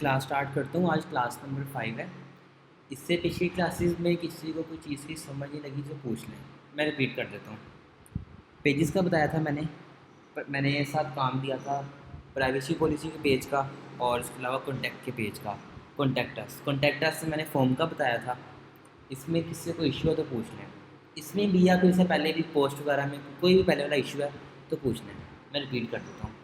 Class start करता हूँ। आज क्लास नंबर 5 है। इससे पिछली क्लासेस में किसी को कोई चीज़ की समझ नहीं लगी तो पूछ लें। मैं रिपीट कर देता हूँ। पेजेस का बताया था मैंने, पर मैंने ये साथ काम दिया था प्राइवेसी पॉलिसी के पेज का और इसके अलावा कॉन्टैक्ट के पेज का। कॉन्टैक्ट अस से मैंने फॉर्म का बताया था। इसमें किसी से कोई इशू है तो पूछ लें। इसमें भी या कोई से पहले भी पोस्ट वगैरह में कोई भी पहले वाला इशू है तो पूछ लें। मैं रिपीट कर देता हूँ।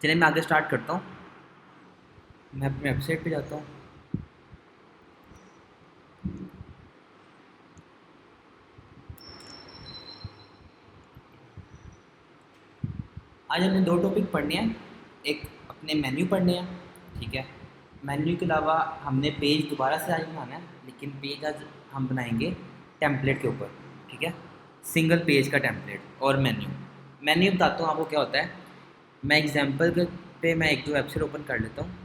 चलिए मैं आगे स्टार्ट करता हूँ। मैं अपनी वेबसाइट पे जाता हूँ। आज हमने दो टॉपिक पढ़ने हैं। एक अपने मेन्यू पढ़ने हैं, ठीक है। मेन्यू के अलावा हमने पेज दोबारा से आज बनाना है, लेकिन पेज आज हम बनाएंगे टेम्पलेट के ऊपर, ठीक है। सिंगल पेज का टेम्पलेट और मेन्यू। मेन्यू बताता हूँ आपको क्या होता है। मैं एग्जांपल के पे मैं एक दो वेबसाइट ओपन कर लेता हूँ।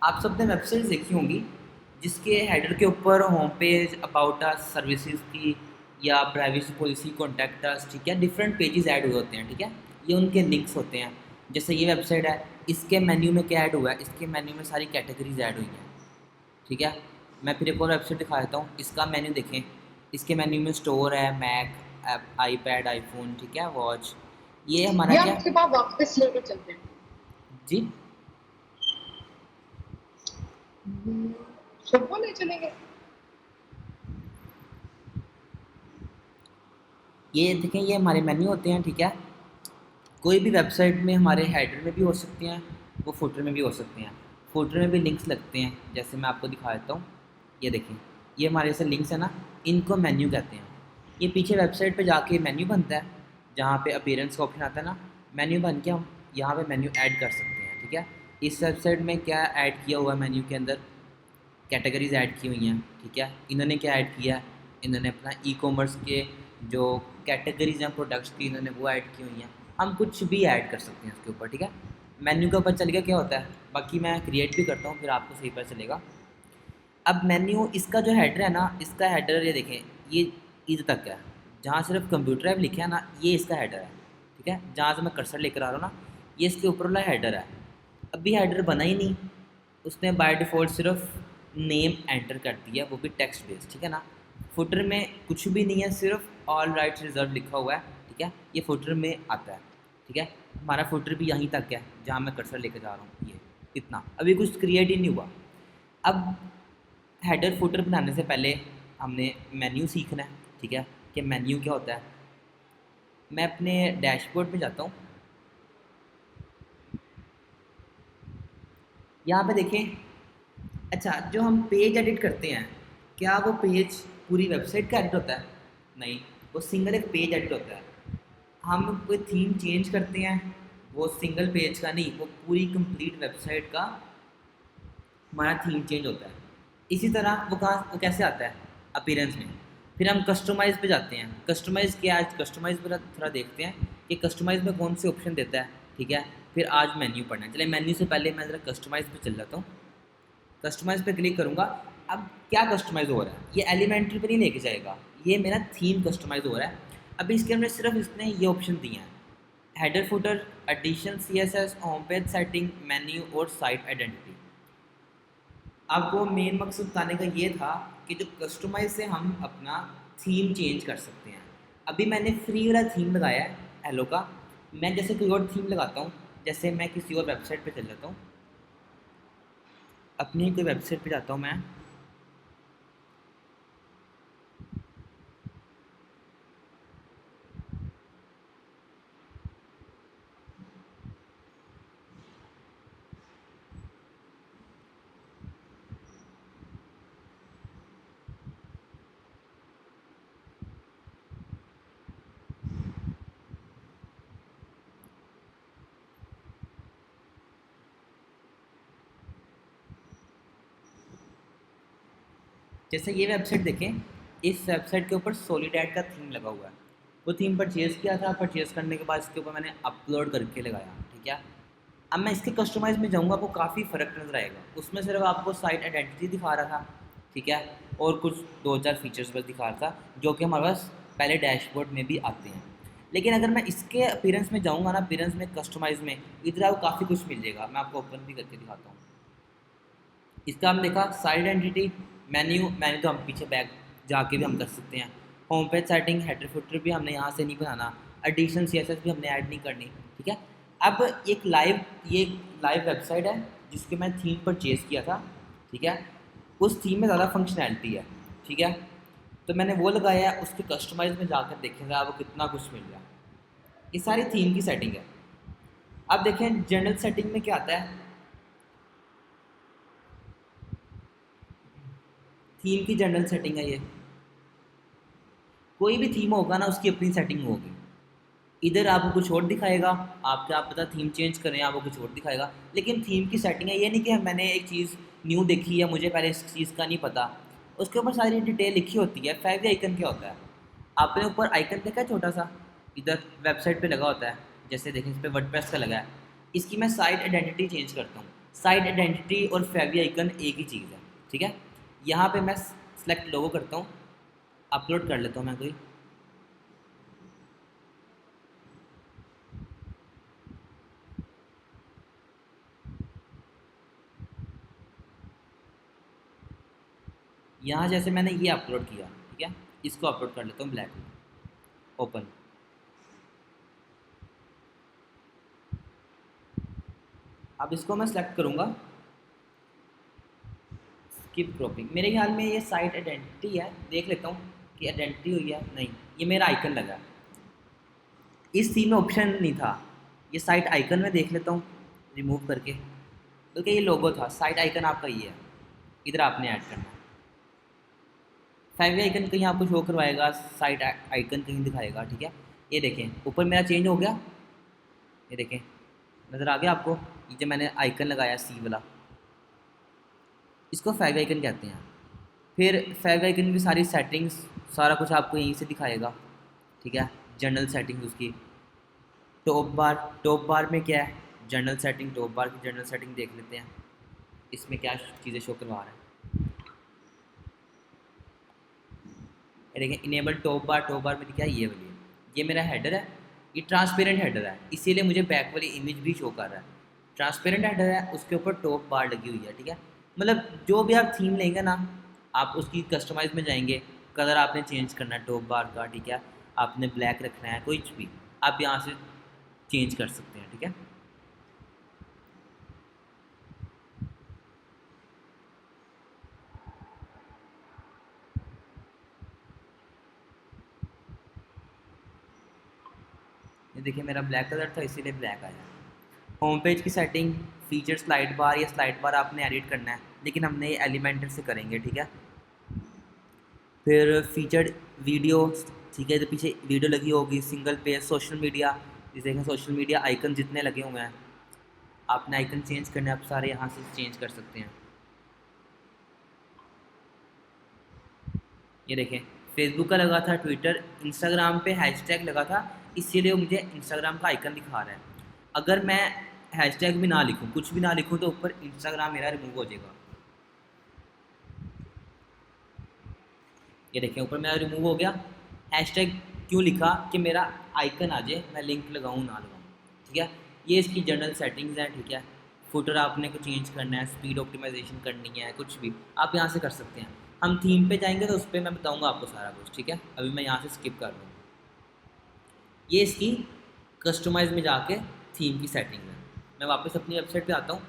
आप सबने वेबसाइट देखी होंगी जिसके हेडर के ऊपर home page, about us, services की या प्राइवेसी पॉलिसी, कॉन्टैक्ट अस, ठीक है, डिफरेंट पेजेस ऐड हुए होते हैं, ठीक है। ये उनके लिंक्स होते हैं। जैसे ये वेबसाइट है, इसके मेन्यू में क्या ऐड हुआ है, इसके मेन्यू में सारी कैटेगरीज ऐड हुई हैं, ठीक है। मैं फिर एक और वेबसाइट दिखा देता हूँ। इसका मेन्यू देखें। इसके मेन्यू में स्टोर है, मैक, आईपैड, आईफोन, ठीक है, वॉच। ये हमारा ये हम क्या। उसके बाद वापस लेके चलते हैं। जी। सबको ले चलेंगे। ये देखें, ये हमारे मेन्यू होते हैं, ठीक है। कोई भी वेबसाइट में हमारे हेडर में भी हो सकते हैं, वो फुटर में भी हो सकते हैं। फुटर में भी लिंक्स लगते हैं, जैसे मैं आपको दिखा देता हूँ। ये देखें, ये हमारे जैसे लिंक्स है ना, इनको मेन्यू कहते हैं। ये पीछे वेबसाइट पे जाके मेन्यू बनता है, जहाँ पे अपीयरेंस का ऑप्शन आता है ना। मेन्यू बन के हम यहाँ पे मेन्यू ऐड कर सकते हैं, ठीक है। इस वेबसाइट में क्या ऐड किया हुआ है मेन्यू के अंदर, कैटेगरीज ऐड की हुई हैं, ठीक है। इन्होंने क्या ऐड किया है, इन्होंने अपना ई कॉमर्स के जो कैटेगरीज हैं प्रोडक्ट्स की, इन्होंने वो ऐड की हुई हैं। हम कुछ भी ऐड कर सकते हैं उसके ऊपर, ठीक है। मेन्यू के ऊपर चल गया क्या होता है, बाकी मैं क्रिएट भी करता हूँ, फिर आपको सही पता चलेगा। अब मेन्यू, इसका जो हेडर है ना, इसका हेडर ये देखें, ये इधर तक है। जहाँ सिर्फ कंप्यूटर ऐप लिखे है ना, ये इसका हेडर है, ठीक है। जहाँ से मैं कर्सर लेकर आ रहा हूँ ना, ये इसके ऊपर वाला हेडर है। अभी हेडर बना ही नहीं, उसने बाय डिफ़ॉल्ट सिर्फ नेम एंटर कर दिया, वो भी टेक्स्ट बेस्ड, ठीक है ना। फुटर में कुछ भी नहीं है, सिर्फ ऑल राइट्स रिजर्व लिखा हुआ है, ठीक है। ये फुटर में आता है, ठीक है। हमारा फुटर भी यहीं तक है जहाँ मैं कर्सर लेकर जा रहा हूँ, ये इतना। अभी कुछ क्रिएट ही नहीं हुआ। अब हेडर फुटर बनाने से पहले हमने मेन्यू सीखना है, ठीक है, कि मेन्यू क्या होता है। मैं अपने डैशबोर्ड में जाता हूँ। यहाँ पे देखें। अच्छा, जो हम पेज एडिट करते हैं, क्या वो पेज पूरी वेबसाइट का एडिट होता है? नहीं, वो सिंगल एक पेज एडिट होता है। हम कोई थीम चेंज करते हैं, वो सिंगल पेज का नहीं, वो पूरी कंप्लीट वेबसाइट का हमारा थीम चेंज होता है। इसी तरह वो कैसे आता है, अपीयरेंस में। फिर हम कस्टमाइज़ पे जाते हैं। कस्टमाइज़ क्या है, आज कस्टमाइज़ पर थोड़ा देखते हैं कि कस्टमाइज़ में कौन से ऑप्शन देता है, ठीक है। फिर आज मेन्यू पढ़ना है। चलिए मेन्यू से पहले मैं ज़रा कस्टमाइज़ पे चल जाता हूँ। कस्टमाइज़ पे क्लिक करूँगा। अब क्या कस्टमाइज़ हो रहा है, ये एलिमेंट्री पे नहीं लेके जाएगा, ये मेरा थीम कस्टमाइज़ हो रहा है। अभी इसके अंदर सिर्फ इसने ये ऑप्शन दिए हैं, header footer, edition, CSS, home page setting, menu और साइट आइडेंटिटी। आपको मेन मकसद बताने का ये था कि जो कस्टमाइज से हम अपना थीम चेंज कर सकते हैं। अभी मैंने फ्री वाला थीम लगाया है हेलो का। मैं जैसे कोई और थीम लगाता हूँ, जैसे मैं किसी और वेबसाइट पे चल जाता हूँ, अपनी कोई वेबसाइट पे जाता हूँ मैं। जैसे ये वेबसाइट देखें, इस वेबसाइट के ऊपर सॉलिडैट का थीम लगा हुआ है। वो थीम परचेज़ किया था, परचेज़ करने के बाद इसके ऊपर मैंने अपलोड करके लगाया, ठीक है। अब मैं इसके कस्टमाइज़ में जाऊँगा, आपको काफ़ी फ़र्क नज़र आएगा। उसमें सिर्फ आपको साइट आइडेंटिटी दिखा रहा था, ठीक है, और कुछ 2-4 फीचर्स बस दिखा रहा था, जो कि हमारे पास पहले डैशबोर्ड में भी आते हैं। लेकिन अगर मैं इसके अपीयरेंस में जाऊँगा ना, अपीयरेंस में, कस्टमाइज़ में, इधर आपको काफ़ी कुछ मिल जाएगा। मैं आपको ओपन भी करके दिखाता हूँ। इसका हम देखा साइड आइडेंटिटी, मैन्यू तो हम पीछे बैक जाके भी हम कर सकते हैं। Home page setting, header footer भी हमने यहाँ से नहीं बनाना, एडिशन सीएसएस भी हमने ऐड नहीं करनी, ठीक है। अब ये लाइव वेबसाइट है जिसके मैं थीम परचेज़ किया था, ठीक है। उस थीम में ज़्यादा फंक्शनैलिटी है, ठीक है, तो मैंने वो लगाया है। उसके कस्टमाइज़ में जाकर देखेंगे आपको कितना कुछ मिल रहा है। ये सारी थीम की सेटिंग है। अब देखें जनरल सेटिंग में क्या आता है। थीम की जनरल सेटिंग है ये। कोई भी थीम होगा ना, उसकी अपनी सेटिंग होगी। इधर आपको कुछ और दिखाएगा, आप क्या पता थीम चेंज करें, आपको कुछ और दिखाएगा। लेकिन थीम की सेटिंग है, ये नहीं कि मैंने एक चीज़ न्यू देखी है, मुझे पहले इस चीज़ का नहीं पता। उसके ऊपर सारी डिटेल लिखी होती है। फेवी आइकन क्या होता है, आपने ऊपर आइकन देखा है छोटा सा, इधर वेबसाइट पे लगा होता है। जैसे देखें इस पर वर्डप्रेस का लगा है। इसकी मैं साइट आइडेंटिटी चेंज करता हूँ। साइट आइडेंटिटी और फेवी आइकन एक ही चीज़ है, ठीक है। यहाँ पे मैं सेलेक्ट लोगो करता हूँ, अपलोड कर लेता हूँ मैं कोई। यहाँ जैसे मैंने ये अपलोड किया, ठीक है, इसको अपलोड कर लेता हूँ ब्लैक में, ओपन। अब इसको मैं सेलेक्ट करूँगा, स्किप क्रॉपिंग। मेरे ख्याल में ये साइट आइडेंटिटी है, देख लेता हूँ कि आइडेंटिटी हुई है, नहीं, ये मेरा आइकन लगा। इस थीम में ऑप्शन नहीं था, ये साइट आइकन में देख लेता हूँ रिमूव करके, बल्कि ये लोगो था। साइट आइकन आपका ये है, इधर आपने ऐड करना है। फाइव आइकन कहीं आपको शो करवाएगा, साइट आइकन कहीं दिखाएगा, ठीक है। ये देखें ऊपर मेरा चेंज हो गया, ये देखें नज़र आ गया आपको। ये जो मैंने आइकन लगाया सी वाला, इसको फैग आइकन कहते हैं। फिर फैग आइकन की सारी सेटिंग्स, सारा कुछ आपको यहीं से दिखाएगा, ठीक है। जनरल सेटिंग्स उसकी, टॉप बार में क्या है, जनरल सेटिंग, टॉप बार की जनरल सेटिंग देख लेते हैं, इसमें क्या चीज़ें शो करवा रहा है। ये देखें इनेबल टॉप बार में क्या है, ये वाली है, ये मेरा हेडर है। ये ट्रांसपेरेंट हेडर है, इसीलिए मुझे बैक वाली इमेज भी शो कर रहा है। ट्रांसपेरेंट हेडर है, उसके ऊपर टॉप बार लगी हुई है, ठीक है। मतलब जो भी आप थीम लेंगे ना, आप उसकी कस्टमाइज में जाएंगे, कलर आपने चेंज करना है टॉप बार का, ठीक है, आपने ब्लैक रखना है, कुछ भी आप यहाँ से चेंज कर सकते हैं, ठीक है। ये देखिए मेरा ब्लैक कलर था, इसीलिए ब्लैक आया। होम पेज की सेटिंग, फीचर स्लाइड बार, या स्लाइड बार आपने एडिट करना है, लेकिन हमने ये एलिमेंटर से करेंगे, ठीक है। फिर फीचर्ड वीडियो, ठीक है, तो पीछे वीडियो लगी होगी। सिंगल पेज, सोशल मीडिया, जैसे देखें सोशल मीडिया आइकन जितने लगे हुए हैं, आपने आइकन चेंज करने, आप सारे यहाँ से चेंज कर सकते हैं। ये देखें फेसबुक का लगा था, ट्विटर, इंस्टाग्राम पे हैशटैग लगा था, इसीलिए मुझे इंस्टाग्राम का आइकन दिखा रहा है। अगर मैं हैशटैग भी ना लिखूँ, कुछ भी ना लिखूँ, तो ऊपर इंस्टाग्राम मेरा रिमूव हो जाएगा। ये देखें ऊपर मेरा रिमूव हो गया। हैशटैग क्यों लिखा, कि मेरा आइकन आ जाए, मैं लिंक लगाऊँ ना लगाऊँ, ठीक है। ये इसकी जनरल सेटिंग्स हैं, ठीक है। फुटर आपने को चेंज करना है, स्पीड ऑप्टिमाइजेशन करनी है, कुछ भी आप यहाँ से कर सकते हैं। हम थीम पे जाएंगे तो उस पर मैं बताऊँगा आपको सारा कुछ, ठीक है। अभी मैं यहाँ से स्किप कर रहा हूँ। ये इसकी कस्टमाइज में जाके थीम की सेटिंग है। मैं वापस अपनी वेबसाइट पे आता हूँ,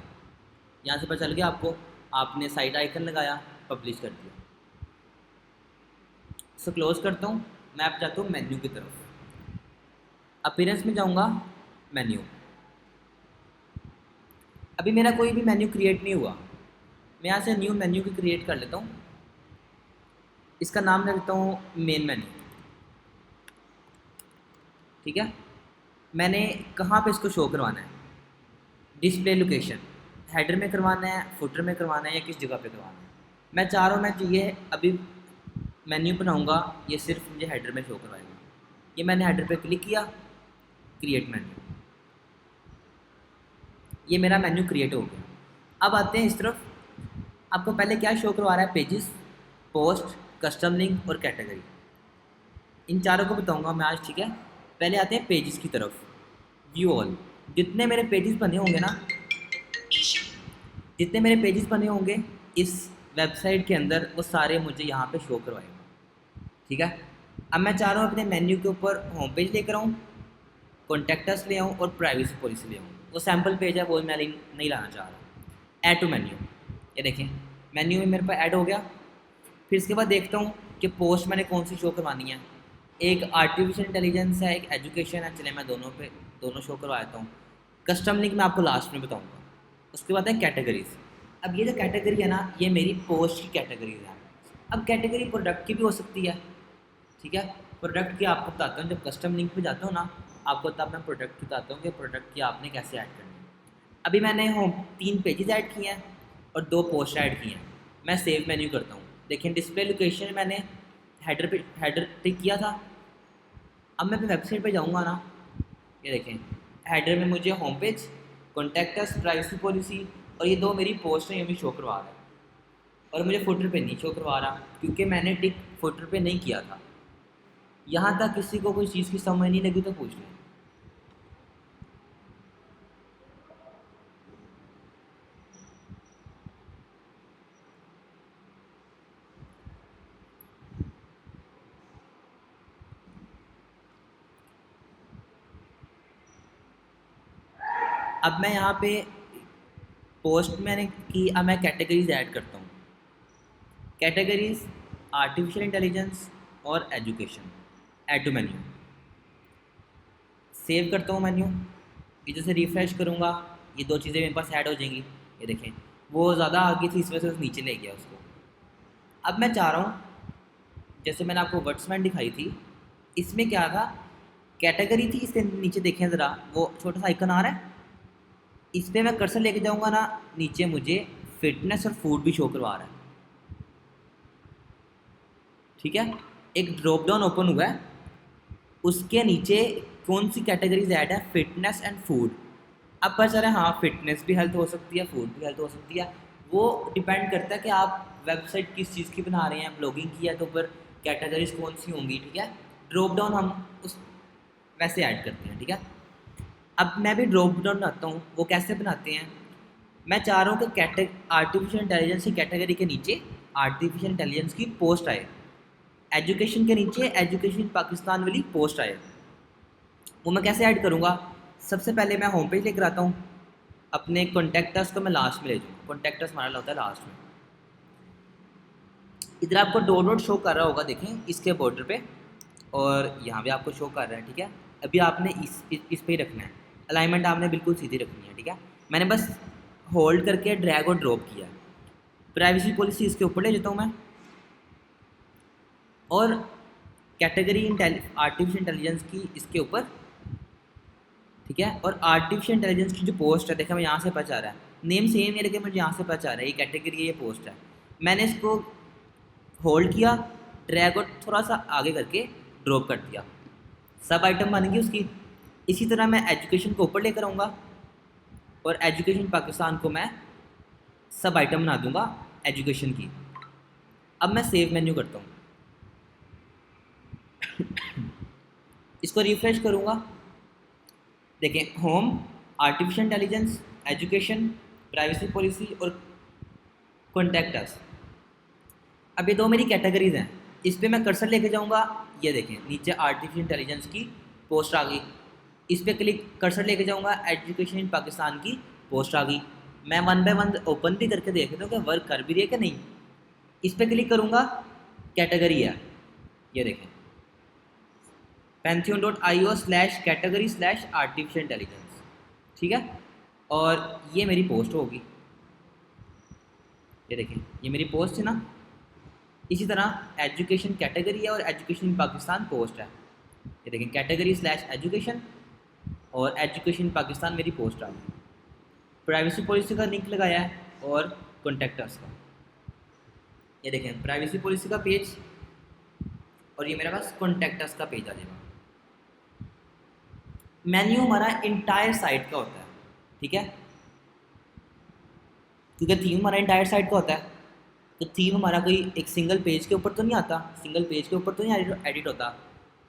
यहाँ से पता चल गया आपको, आपने साइट आइकन लगाया, पब्लिश कर दिया। इसे क्लोज करता हूँ, मैं अब जाता हूँ मेन्यू की तरफ। अपीयरेंस में जाऊँगा, मेन्यू। अभी मेरा कोई भी मेन्यू क्रिएट नहीं हुआ, मैं यहाँ से न्यू मेन्यू की क्रिएट कर लेता हूँ। इसका नाम मैं देता हूँ मेन मेन्यू, ठीक है। मैंने कहाँ पे इसको शो करवाना है, डिस्प्ले लोकेशन, हेडर में करवाना है, फुटर में करवाना है, या किस जगह पे करवाना है। मैं चाह रहा हूँ मैं ये अभी मेन्यू बनाऊँगा, ये सिर्फ मुझे हेडर में शो करवाएगा। ये मैंने हेडर पे क्लिक किया, क्रिएट मेन्यू, ये मेरा मेन्यू क्रिएट हो गया। अब आते हैं इस तरफ, आपको पहले क्या शो करवा रहा है, पेजेस, पोस्ट, कस्टम लिंक और कैटेगरी। इन चारों को बताऊंगा मैं आज, ठीक है। पहले आते हैं पेजेस की तरफ, व्यू ऑल। जितने मेरे पेजेस बने होंगे ना, जितने मेरे पेजेस बने होंगे इस वेबसाइट के अंदर, वो सारे मुझे यहाँ पे शो करवाएगा, ठीक है। अब मैं चाह रहा हूँ अपने मेन्यू के ऊपर होम पेज लेकर आऊँ, कॉन्टैक्ट अस ले आऊँ और प्राइवेसी पॉलिसी ले आऊँ। वो सैम्पल पेज है, वो मैं नहीं लाना चाह रहा। ऐड टू मेन्यू, ये देखें मेन्यू में मेरे पास ऐड हो गया। फिर इसके बाद देखता हूँ कि पोस्ट मैंने कौन सी शो करवानी है। एक आर्टिफिशियल इंटेलिजेंस है, एक एजुकेशन है, चले मैं दोनों शो करवा देता हूँ। कस्टम लिंक मैं आपको लास्ट में बताऊँगा। उसके बाद है कैटेगरीज। अब ये जो कैटेगरी है ना, ये मेरी पोस्ट की कैटेगरीज है। अब कैटेगरी प्रोडक्ट की भी हो सकती है, ठीक है। प्रोडक्ट की आपको बताता हूँ, जब कस्टम लिंक पे जाता हूँ ना, आपको तब मैं प्रोडक्ट की बताता हूँ कि प्रोडक्ट की आपने कैसे ऐड करनी है। अभी मैंने होम 3 पेजेस ऐड किए हैं और 2 पोस्ट ऐड किए हैं। मैं सेव मेन्यू करता हूँ, देखिए डिस्प्ले लोकेशन मैंने हेडर टिक किया था। अब मैं अपनी वेबसाइट पे जाऊँगा ना, ये देखें हेडर में मुझे home page, contact us, privacy policy और ये 2 मेरी पोस्ट हैं, ये भी शो करवा रहा है। और मुझे फुटर पे नहीं शो करवा रहा क्योंकि मैंने टिक फुटर पे नहीं किया था। यहाँ तक किसी को कोई चीज़ की समझ नहीं लगी तो पूछ लें। अब मैं यहाँ पे पोस्ट मैंने की, अब मैं कैटेगरीज ऐड करता हूँ। कैटेगरीज आर्टिफिशियल इंटेलिजेंस और education, add to menu. Save करता हूँ मेन्यू, ये जैसे रिफ़्रेश करूँगा ये 2 चीज़ें मेरे पास ऐड हो जाएंगी। ये देखें वो ज़्यादा आगे थी, इस वजह से नीचे ले गया उसको। अब मैं चाह रहा हूँ, जैसे मैंने आपको वर्ड्समैन दिखाई थी, इसमें क्या था, कैटेगरी थी, इसके नीचे देखें ज़रा वो छोटा सा आइकन आ रहा है, इस पर मैं कर्सर लेके जाऊँगा ना, नीचे मुझे फिटनेस और फूड भी शो करवा रहा है, ठीक है। एक ड्रॉप डाउन ओपन हुआ है, उसके नीचे कौन सी कैटेगरीज ऐड है, फिटनेस एंड फूड। अब पता चला हाँ फिटनेस भी हेल्थ हो सकती है, फूड भी हेल्थ हो सकती है। वो डिपेंड करता है कि आप वेबसाइट किस चीज़ की बना रहे हैं, ब्लॉगिंग की है तो ऊपर कैटेगरीज कौन सी होंगी, ठीक है। ड्रॉप डाउन हम उस वैसे ऐड करते हैं, ठीक है। अब मैं भी ड्रॉप डाउन बनाता हूँ, वो कैसे बनाते हैं। मैं चाह रहा हूँ कि आर्टिफिशियल इंटेलिजेंस की कैटेगरी के नीचे आर्टिफिशियल इंटेलिजेंस की पोस्ट आए, एजुकेशन के नीचे एजुकेशन पाकिस्तान वाली पोस्ट आए। वो मैं कैसे ऐड करूँगा, सबसे पहले मैं होम पेज लेकर आता हूँ, अपने कॉन्टैक्टर्स को मैं लास्ट में ले जाऊँ, कॉन्टैक्टर्स हमारा होता है लास्ट में। इधर आपको डॉट डॉट शो कर रहा होगा, देखें इसके बॉर्डर पे, और यहाँ भी आपको शो कर रहा है, ठीक है। अभी आपने इस पे ही रखना है, अलाइनमेंट आपने बिल्कुल सीधी रखनी है, ठीक है। मैंने बस होल्ड करके ड्रैग और ड्रॉप किया। प्राइवेसी पॉलिसी इसके ऊपर ले जाता हूँ मैं, और कैटेगरी आर्टिफिशियल इंटेलिजेंस की इसके ऊपर, ठीक है। और आर्टिफिशियल इंटेलिजेंस की जो पोस्ट है, देखा मैं यहाँ से पता चल रहा है, नेम सेम है लेकिन मुझे यहाँ से पता चल रहा है ये कैटेगरी है, ये पोस्ट है। मैंने इसको होल्ड किया, ड्रैग और थोड़ा सा आगे करके ड्रॉप कर दिया, सब आइटम बन गई उसकी। इसी तरह मैं एजुकेशन को ऊपर लेकर आऊँगा और एजुकेशन पाकिस्तान को मैं सब आइटम बना दूँगा एजुकेशन की। अब मैं सेव मेन्यू करता हूँ, इसको रिफ्रेश करूँगा, देखें home, artificial intelligence, education, privacy policy और कॉन्टैक्ट अस। अब ये 2 मेरी कैटेगरीज हैं, इस पर मैं कर्सर लेके जाऊँगा, ये देखें नीचे आर्टिफिशियल इंटेलिजेंस की पोस्ट आ गई। इस पर क्लिक कर्सर लेके जाऊँगा, एजुकेशन इन पाकिस्तान की पोस्ट आ गई। मैं 1 बाय 1 ओपन भी करके देख लेता हूँ कि वर्क कर भी रही है कि नहीं। इस पर क्लिक करूँगा, कैटेगरी है, ये देखें pantheon.io/category/artificial intelligence, ठीक है। और ये मेरी पोस्ट होगी, ये देखें ये मेरी पोस्ट है ना। इसी तरह एजुकेशन कैटेगरी है और एजुकेशन इन पाकिस्तान पोस्ट है, ये देखें कैटेगरी/एजुकेशन और एजुकेशन पाकिस्तान मेरी पोस्ट आ गई। प्राइवेसी पॉलिसी का लिंक लगाया है और कॉन्टैक्ट अस का। ये देखें प्राइवेसी पॉलिसी का पेज, और ये मेरे पास कॉन्टैक्ट अस का पेज आ जाएगा। मेन्यू हमारा इंटायर साइट का होता है, ठीक है, क्योंकि थीम हमारा इंटायर साइट का होता है। तो थीम हमारा कोई एक सिंगल पेज के ऊपर तो नहीं आता, सिंगल पेज के ऊपर तो नहीं एडिट होता,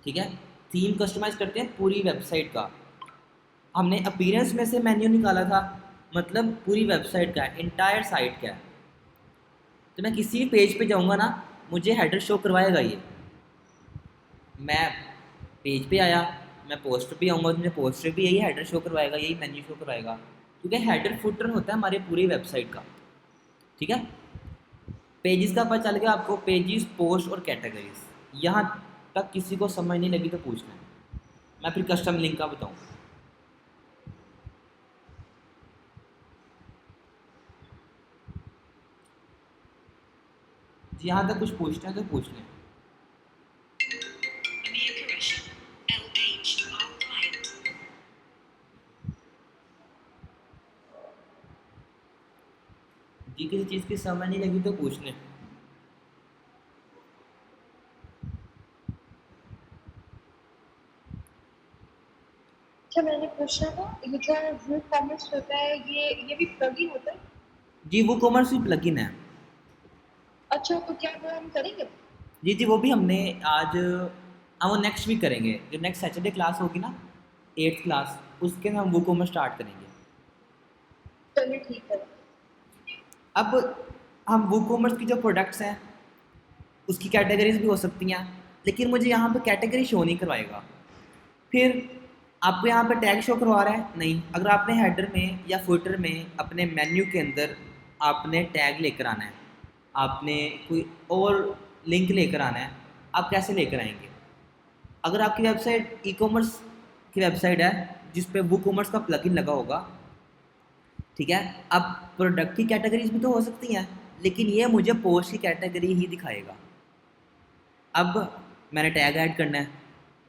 ठीक है। थीम कस्टमाइज करते हैं पूरी वेबसाइट का। हमने अपीयरेंस में से मेन्यू निकाला था, मतलब पूरी वेबसाइट का है, इंटायर साइट का है। तो मैं किसी भी पेज पे जाऊँगा ना, मुझे हेडर शो करवाएगा ये। मैं पेज पे आया, मैं पोस्ट पे आऊँगा तो मुझे पोस्ट पे भी यही हेडर शो करवाएगा, यही मेन्यू शो करवाएगा, क्योंकि हेडर फुटर होता है हमारे पूरी वेबसाइट का, ठीक है। पेजेस का पता चल गया आपको, पेजेस, पोस्ट और कैटेगरीज। यहाँ तक किसी को समझ नहीं लगी तो पूछना है, मैं फिर कस्टम लिंक का बताऊँ। जी यहाँ तक कुछ पूछना है तो पूछ लें। जी किसी चीज़ की समझ नहीं लगी तो पूछ लें। अच्छा मैंने पूछा था, ये जो व्यू कॉमर्स होता है ये भी प्लगइन होता है? जी वो कॉमर्स भी प्लगइन है। अच्छा तो क्या वो हम करेंगे? जी जी वो भी हमने आज, हाँ वो नेक्स्ट वीक करेंगे, जो नेक्स्ट सैटरडे क्लास होगी ना, 8th क्लास, उसके हम वो कॉमर्स स्टार्ट करेंगे। चलिए ठीक है। अब हम वो कॉमर्स की जो प्रोडक्ट्स हैं उसकी कैटेगरीज भी हो सकती हैं, लेकिन मुझे यहाँ पे कैटेगरी शो नहीं करवाएगा। फिर आपको यहाँ पे टैग शो करवा रहा है नहीं। अगर आपने हेडर में या फुटर में अपने मेन्यू के अंदर आपने टैग लेकर आना है, आपने कोई और लिंक लेकर आना है, आप कैसे लेकर आएंगे? अगर आपकी वेबसाइट ई कॉमर्स की वेबसाइट है जिस पे वो कॉमर्स का प्लगइन लगा होगा, ठीक है, अब प्रोडक्ट की कैटेगरीज भी तो हो सकती हैं, लेकिन ये मुझे पोस्ट की कैटेगरी ही दिखाएगा। अब मैंने टैग ऐड करना है,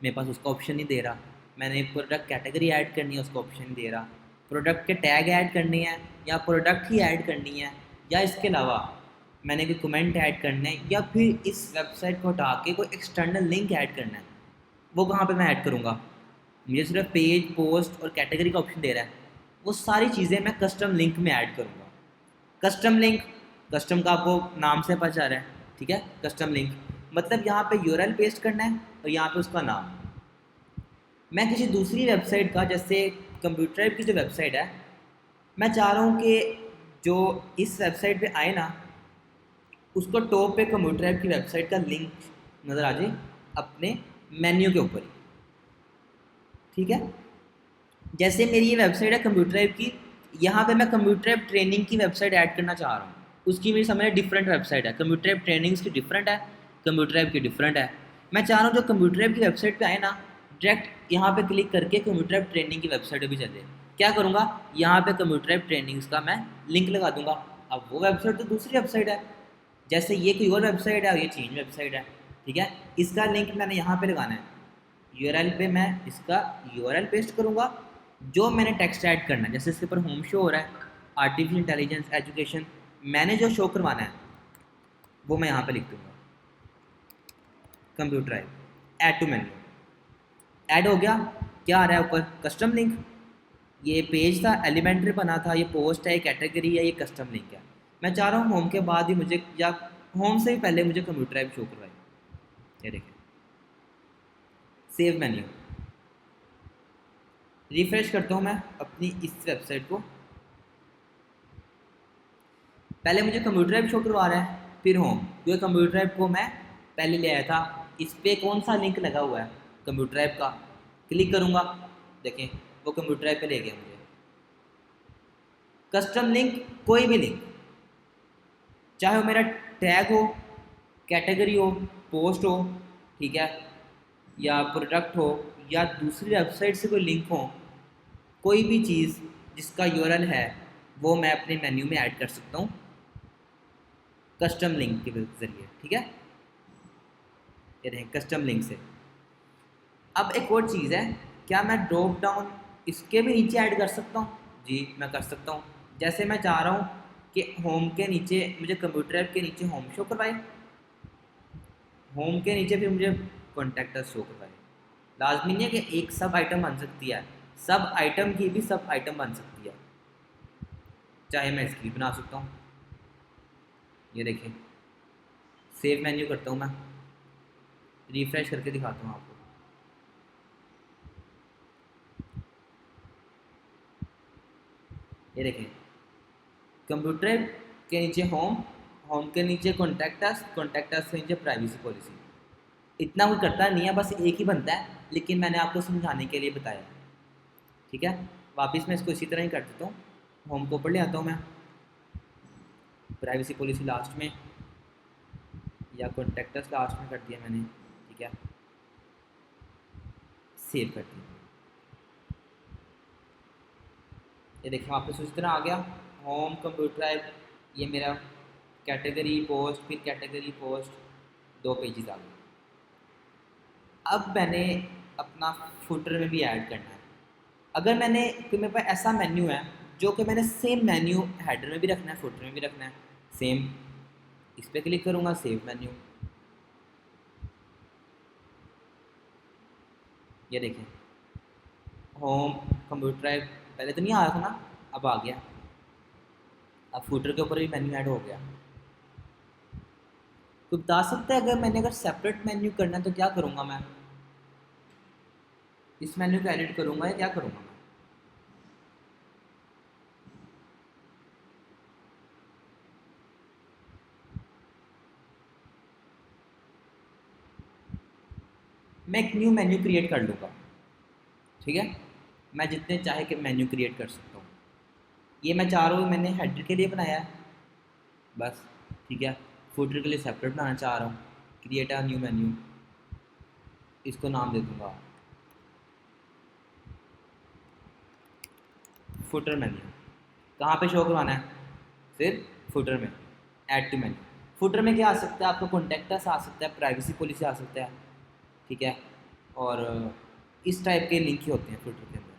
मेरे पास उसका ऑप्शन नहीं दे रहा। मैंने प्रोडक्ट कैटेगरी ऐड करनी है, उसका ऑप्शन नहीं दे रहा। प्रोडक्ट के टैग ऐड करनी है या प्रोडक्ट ही ऐड करनी है, या इसके अलावा मैंने कोई कमेंट ऐड करना है, या फिर इस वेबसाइट को हटा के कोई एक्सटर्नल लिंक ऐड करना है, वो कहाँ पे मैं ऐड करूँगा? मुझे सिर्फ पेज, पोस्ट और कैटेगरी का ऑप्शन दे रहा है। वो सारी चीज़ें मैं कस्टम लिंक में ऐड करूँगा। कस्टम लिंक, कस्टम का आपको नाम से पता चल रहा है, ठीक है। कस्टम लिंक मतलब यहाँ पे यूआरएल पेस्ट करना है और यहाँ पे उसका नाम। मैं किसी दूसरी वेबसाइट का, जैसे कंप्यूटर ऐप की जो वेबसाइट है, मैं चाह रहा हूँ कि जो इस वेबसाइट पे आए ना, उसको टॉप पे कंप्यूटर ऐप की वेबसाइट का लिंक नज़र आ जाए अपने मेन्यू के ऊपर ही, ठीक है। जैसे मेरी ये वेबसाइट है कंप्यूटर ऐप की, यहाँ पे मैं कंप्यूटर ऐप ट्रेनिंग की वेबसाइट ऐड करना चाह रहा हूँ। उसकी मेरी समझ डिफरेंट वेबसाइट है, कंप्यूटर ऐप ट्रेनिंग्स की डिफरेंट है, कंप्यूटर ऐप की डिफरेंट है। मैं चाह रहा हूँ जो कंप्यूटर ऐप की वेबसाइट पे आए ना, डायरेक्ट यहाँ पे क्लिक करके कंप्यूटर ऐप ट्रेनिंग की वेबसाइट भी चले। क्या करूँगा, यहाँ पे कंप्यूटर ऐप ट्रेनिंग्स का मैं लिंक लगा दूंगा। अब वो वेबसाइट तो दूसरी वेबसाइट है, जैसे ये कोई और वेबसाइट है और ये चेंज वेबसाइट है, ठीक है। इसका लिंक मैंने यहाँ पे लगाना है, यूआरएल पे मैं इसका यूआरएल पेस्ट करूँगा। जो मैंने टेक्स्ट ऐड करना है, जैसे इसके ऊपर होम शो हो रहा है, आर्टिफिशियल इंटेलिजेंस एजुकेशन, मैंने जो शो करवाना है वो मैं यहाँ पे लिख दूँगा computer app, add to menu. Add हो गया। क्या आ रहा है ऊपर? Custom link. ये पेज था, एलिमेंट्री बना था, ये पोस्ट है, ये कैटेगरी है, ये कस्टम लिंक है। मैं चाह रहा हूँ होम के बाद ही मुझे, या होम से भी पहले मुझे कंप्यूटर ऐप शो करवाए। ये देखिए, सेव मेन्यू। रिफ्रेश करता हूँ मैं अपनी इस वेबसाइट को। पहले मुझे कंप्यूटर ऐप शो करवा रहा है, फिर होम, क्योंकि कंप्यूटर ऐप को मैं पहले ले आया था। इस पर कौन सा लिंक लगा हुआ है? कंप्यूटर ऐप का। क्लिक करूँगा, देखें वो कंप्यूटर ऐप पे ले गया मुझे। कस्टम लिंक, कोई भी लिंक, चाहे वो मेरा टैग हो, कैटेगरी हो, पोस्ट हो, ठीक है, या प्रोडक्ट हो, या दूसरी वेबसाइट से कोई लिंक हो, कोई भी चीज़ जिसका यूआरएल है वो मैं अपने मेन्यू में ऐड कर सकता हूँ कस्टम लिंक के ज़रिए, ठीक है। ये देखें कस्टम लिंक से। अब एक और चीज़ है, क्या मैं ड्रॉप डाउन इसके भी नीचे ऐड कर सकता हूँ? जी मैं कर सकता हूँ। जैसे मैं चाह रहा हूँ कि होम के नीचे मुझे कंप्यूटर ऐप के नीचे होम शो करवाए, होम के नीचे फिर मुझे कॉन्टैक्ट शो करवाए। लाजमी नहीं है कि एक सब आइटम बन सकती है, सब आइटम की भी सब आइटम बन सकती है। चाहे मैं इसकी भी बना सकता हूँ। ये देखिए, सेव मेन्यू करता हूँ मैं, रिफ्रेश करके दिखाता हूँ आपको। ये देखें, कंप्यूटर के नीचे होम, होम के नीचे कॉन्टैक्ट अस, कॉन्टैक्ट अस के नीचे प्राइवेसी पॉलिसी। इतना कोई करता नहीं है, बस एक ही बनता है, लेकिन मैंने आपको समझाने के लिए बताया। ठीक है, वापस मैं इसको इसी तरह ही कर देता हूँ। होम को ऊपर ले आता हूँ मैं, प्राइवेसी पॉलिसी लास्ट में, या कॉन्टैक्ट अस लास्ट में कर दिया मैंने। ठीक है, सेव कर दिया। ये देखिए वापस उसी तरह आ गया, होम कंप्यूटर ऐप, ये मेरा कैटेगरी पोस्ट, फिर कैटेगरी पोस्ट, 2 पेजेस आ गए। अब मैंने अपना फुटर में भी ऐड करना है। अगर मैंने, कि मेरे पास ऐसा मेन्यू है जो कि मैंने सेम मेन्यू हेडर में भी रखना है, फुटर में भी रखना है, सेम, इस पर क्लिक करूँगा, सेव मेन्यू। ये देखें, होम कंप्यूटर ऐप पहले तो नहीं आ रहा था ना, अब आ गया। अब फुटर के ऊपर भी मेन्यू ऐड हो गया। तो बता सकते हैं अगर मैंने सेपरेट मेन्यू करना है तो क्या करूँगा मैं? इस मेन्यू को एडिट करूँगा या क्या करूँगा मैं एक न्यू मेन्यू क्रिएट कर लूँगा। ठीक है, मैं जितने चाहे कि मेन्यू क्रिएट कर सकता हूँ। ये मैं चाह रहा हूँ, मैंने हेडर के लिए बनाया है बस। ठीक है, फुटर के लिए सेपरेट बनाना चाह रहा हूँ, क्रिएट अ न्यू मेन्यू, इसको नाम दे दूँगा फुटर मेन्यू। कहाँ पे शो करवाना है? सिर्फ फुटर में, ऐड टू मेन्यू। फुटर में क्या आ सकता है? आपको कॉन्टैक्ट आ सकता है, प्राइवेसी पॉलिसी आ सकता है। ठीक है, और इस टाइप के लिंक ही होते हैं फुटर के अंदर।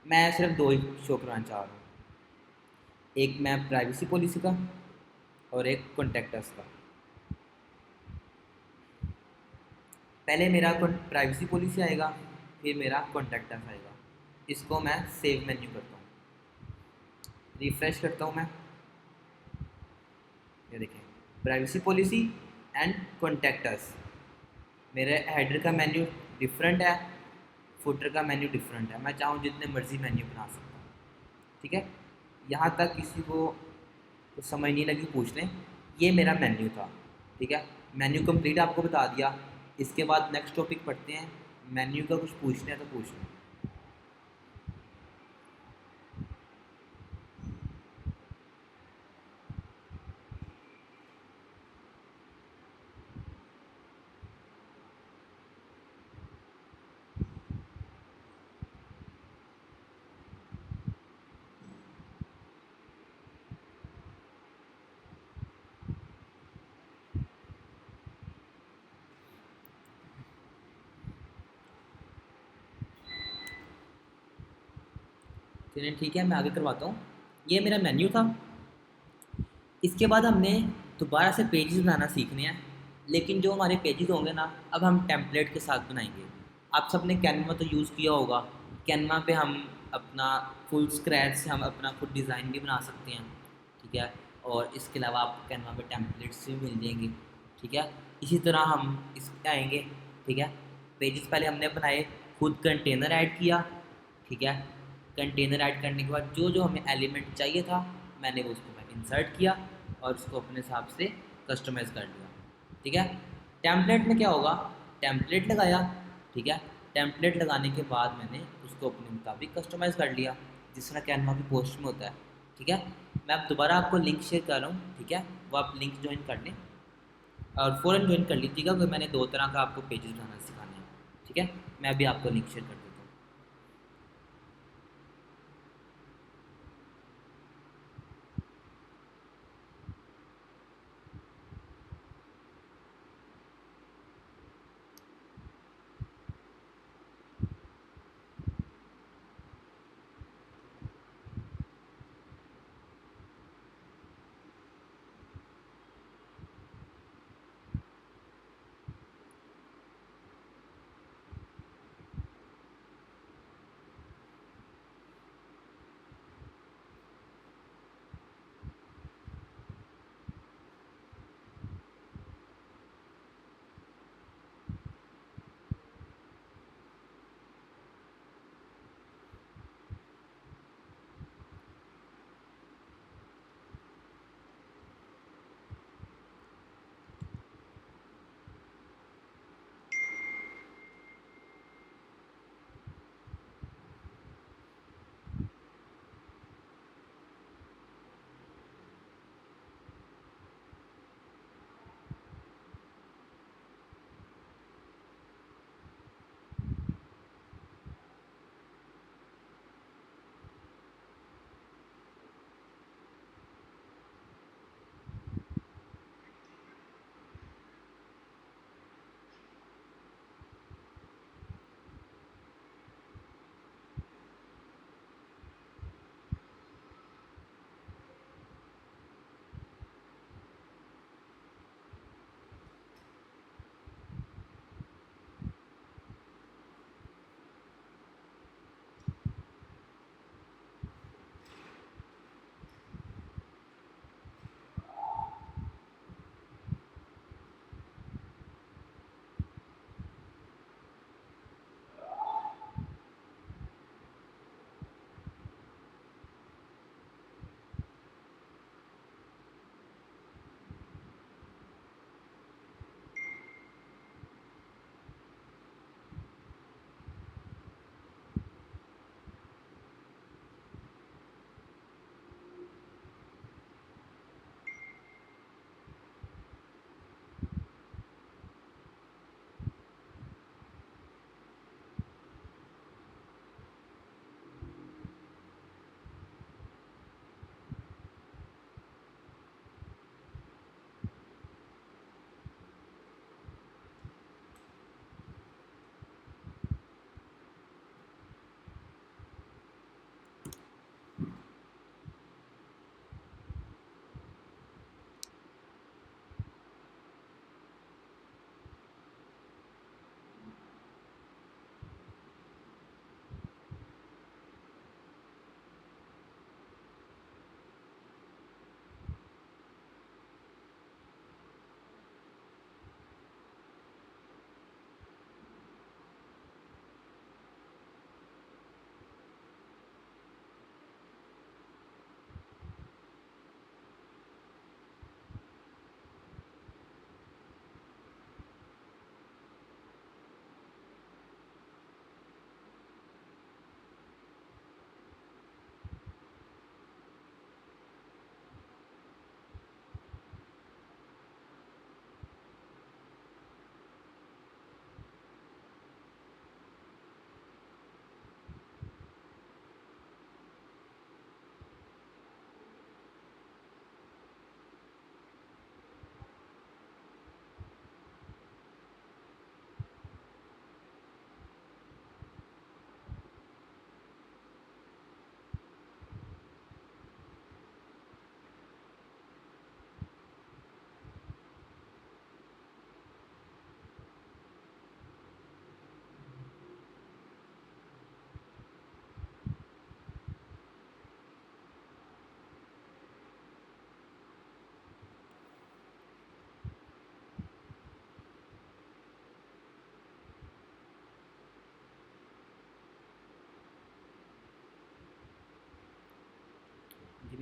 मैं सिर्फ 2 ही शो करवाना चाह रहा हूँ, एक मैं प्राइवेसी पॉलिसी का और एक कॉन्टैक्ट अस का। पहले मेरा प्राइवेसी पॉलिसी आएगा, फिर मेरा कॉन्टैक्ट अस आएगा। इसको मैं सेव मेन्यू करता हूँ, रिफ्रेश करता हूँ मैं। ये देखें, privacy policy and contact us. मेरे हेडर का मेन्यू डिफरेंट है, फुटर का मेन्यू डिफरेंट है। मैं चाहूँ जितने मर्जी मेन्यू बना सकता हूँ। ठीक है, यहाँ तक किसी को कुछ समझ नहीं लगी पूछ लें। ये मेरा मेन्यू था। ठीक है, मेन्यू कंप्लीट आपको बता दिया। इसके बाद नेक्स्ट टॉपिक पढ़ते हैं। मेन्यू का कुछ पूछना है तो पूछ लें। चलिए ठीक है, मैं आगे करवाता हूँ। ये मेरा मेन्यू था। इसके बाद हमने दोबारा से पेजेस बनाना सीखने हैं, लेकिन जो हमारे पेजेस होंगे ना, अब हम टेम्पलेट के साथ बनाएंगे। आप सबने कैनवा तो यूज़ किया होगा। कैनवा पे हम अपना फुल स्क्रैच से हम अपना खुद डिज़ाइन भी बना सकते हैं। ठीक है, और इसके अलावा आपको कैनवा पे टेम्पलेट्स भी मिल जाएंगे। ठीक है, इसी तरह हम इस पे आएंगे। ठीक है, पेजेस पहले हमने बनाए, खुद कंटेनर ऐड किया। ठीक है, कंटेनर ऐड करने के बाद जो जो हमें एलिमेंट चाहिए था, मैंने वो उसको मैं इंसर्ट किया और उसको अपने हिसाब से कस्टमाइज़ कर लिया। ठीक है, टेम्पलेट में क्या होगा, टेम्पलेट लगाया। ठीक है, टेम्पलेट लगाने के बाद मैंने उसको अपने मुताबिक कस्टमाइज़ कर लिया, जिस तरह कैनवा की पोस्ट में होता है। ठीक है, मैं अब दोबारा आपको लिंक शेयर कर रहा हूँ। ठीक है, वो आप लिंक ज्वाइन कर लें और फ़ौरन ज्वाइन कर लीजिएगा, क्योंकि मैंने 2 तरह का आपको पेजेस बनाना सिखाना है। ठीक है, मैं अभी आपको लिंक शेयर कर देता हूँ।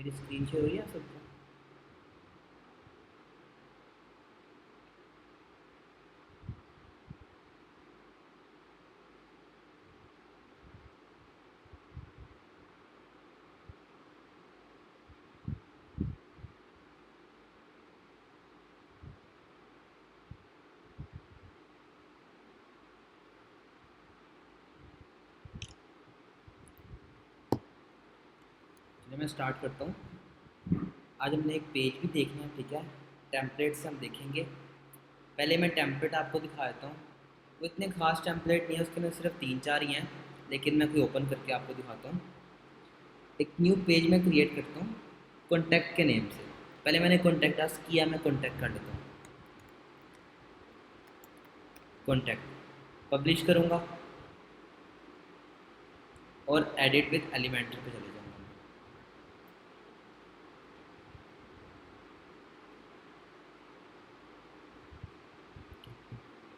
मेरी स्क्रीन शेयर हो रही है सबको? चलिए मैं स्टार्ट करता हूँ। आज हमने एक पेज भी देखना है, ठीक है। टेम्पलेट से हम देखेंगे। पहले मैं टेम्पलेट आपको दिखा देता हूँ। वो इतने खास टेम्पलेट नहीं है, उसके अंदर सिर्फ 3-4 ही हैं, लेकिन मैं कोई ओपन करके आपको दिखाता हूँ। एक न्यू पेज मैं क्रिएट करता हूँ कॉन्टैक्ट के नेम से। पहले मैंने कॉन्टैक्ट टास्क किया, मैं कॉन्टैक्ट कर लेता हूँ। कॉन्टैक्ट पब्लिश करूँगा और एडिट विद एलिमेंटर पे चले जाऊँगा।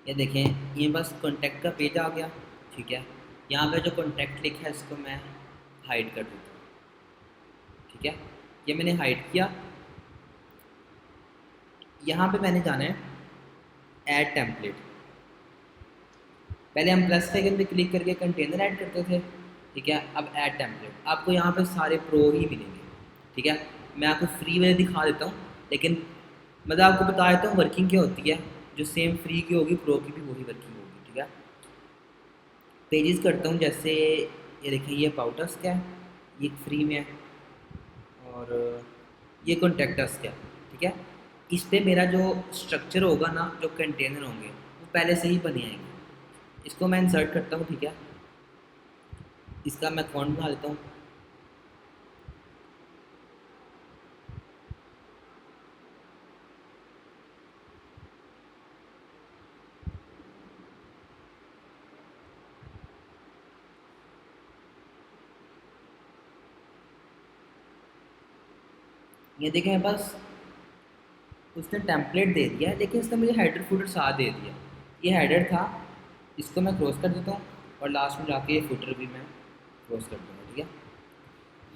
ये देखें, ये बस कॉन्टैक्ट का पेज आ गया, ठीक है। यहाँ पे जो कॉन्टैक्ट लिखा है इसको मैं हाइड कर देता हूँ, ठीक है। ये मैंने हाइड किया। यहाँ पे मैंने जाना है ऐड टेम्पलेट। पहले हम प्लस सेकंड पे क्लिक करके कंटेनर ऐड करते थे, ठीक है। अब ऐड टेम्पलेट आपको यहाँ पे सारे प्रो ही मिलेंगे, ठीक है। मैं आपको फ्री वाले दिखा देता हूँ, लेकिन मतलब आपको बता देता हूँ वर्किंग क्या होती है। जो सेम फ्री की होगी प्रो की भी वही वर्किंग होगी, ठीक है। पेजेस करता हूँ, जैसे ये देखिए, ये अबाउट क्या है, ये फ्री में है, और ये कॉन्टैक्ट अस क्या, ठीक है। इस पे मेरा जो स्ट्रक्चर होगा ना, जो कंटेनर होंगे वो पहले से ही बने आएंगे। इसको मैं इंसर्ट करता हूँ, ठीक है। इसका मैं फॉन्ट बना लेता हूँ। ये देखें, मेरे पास उसने टेम्पलेट दे दिया है, लेकिन इसने मुझे हेडर फुटर साथ दे दिया। ये हेडर था, इसको मैं क्रॉस कर देता हूँ, और लास्ट में जाके ये फुटर भी मैं क्रॉस कर दूँगा, ठीक है।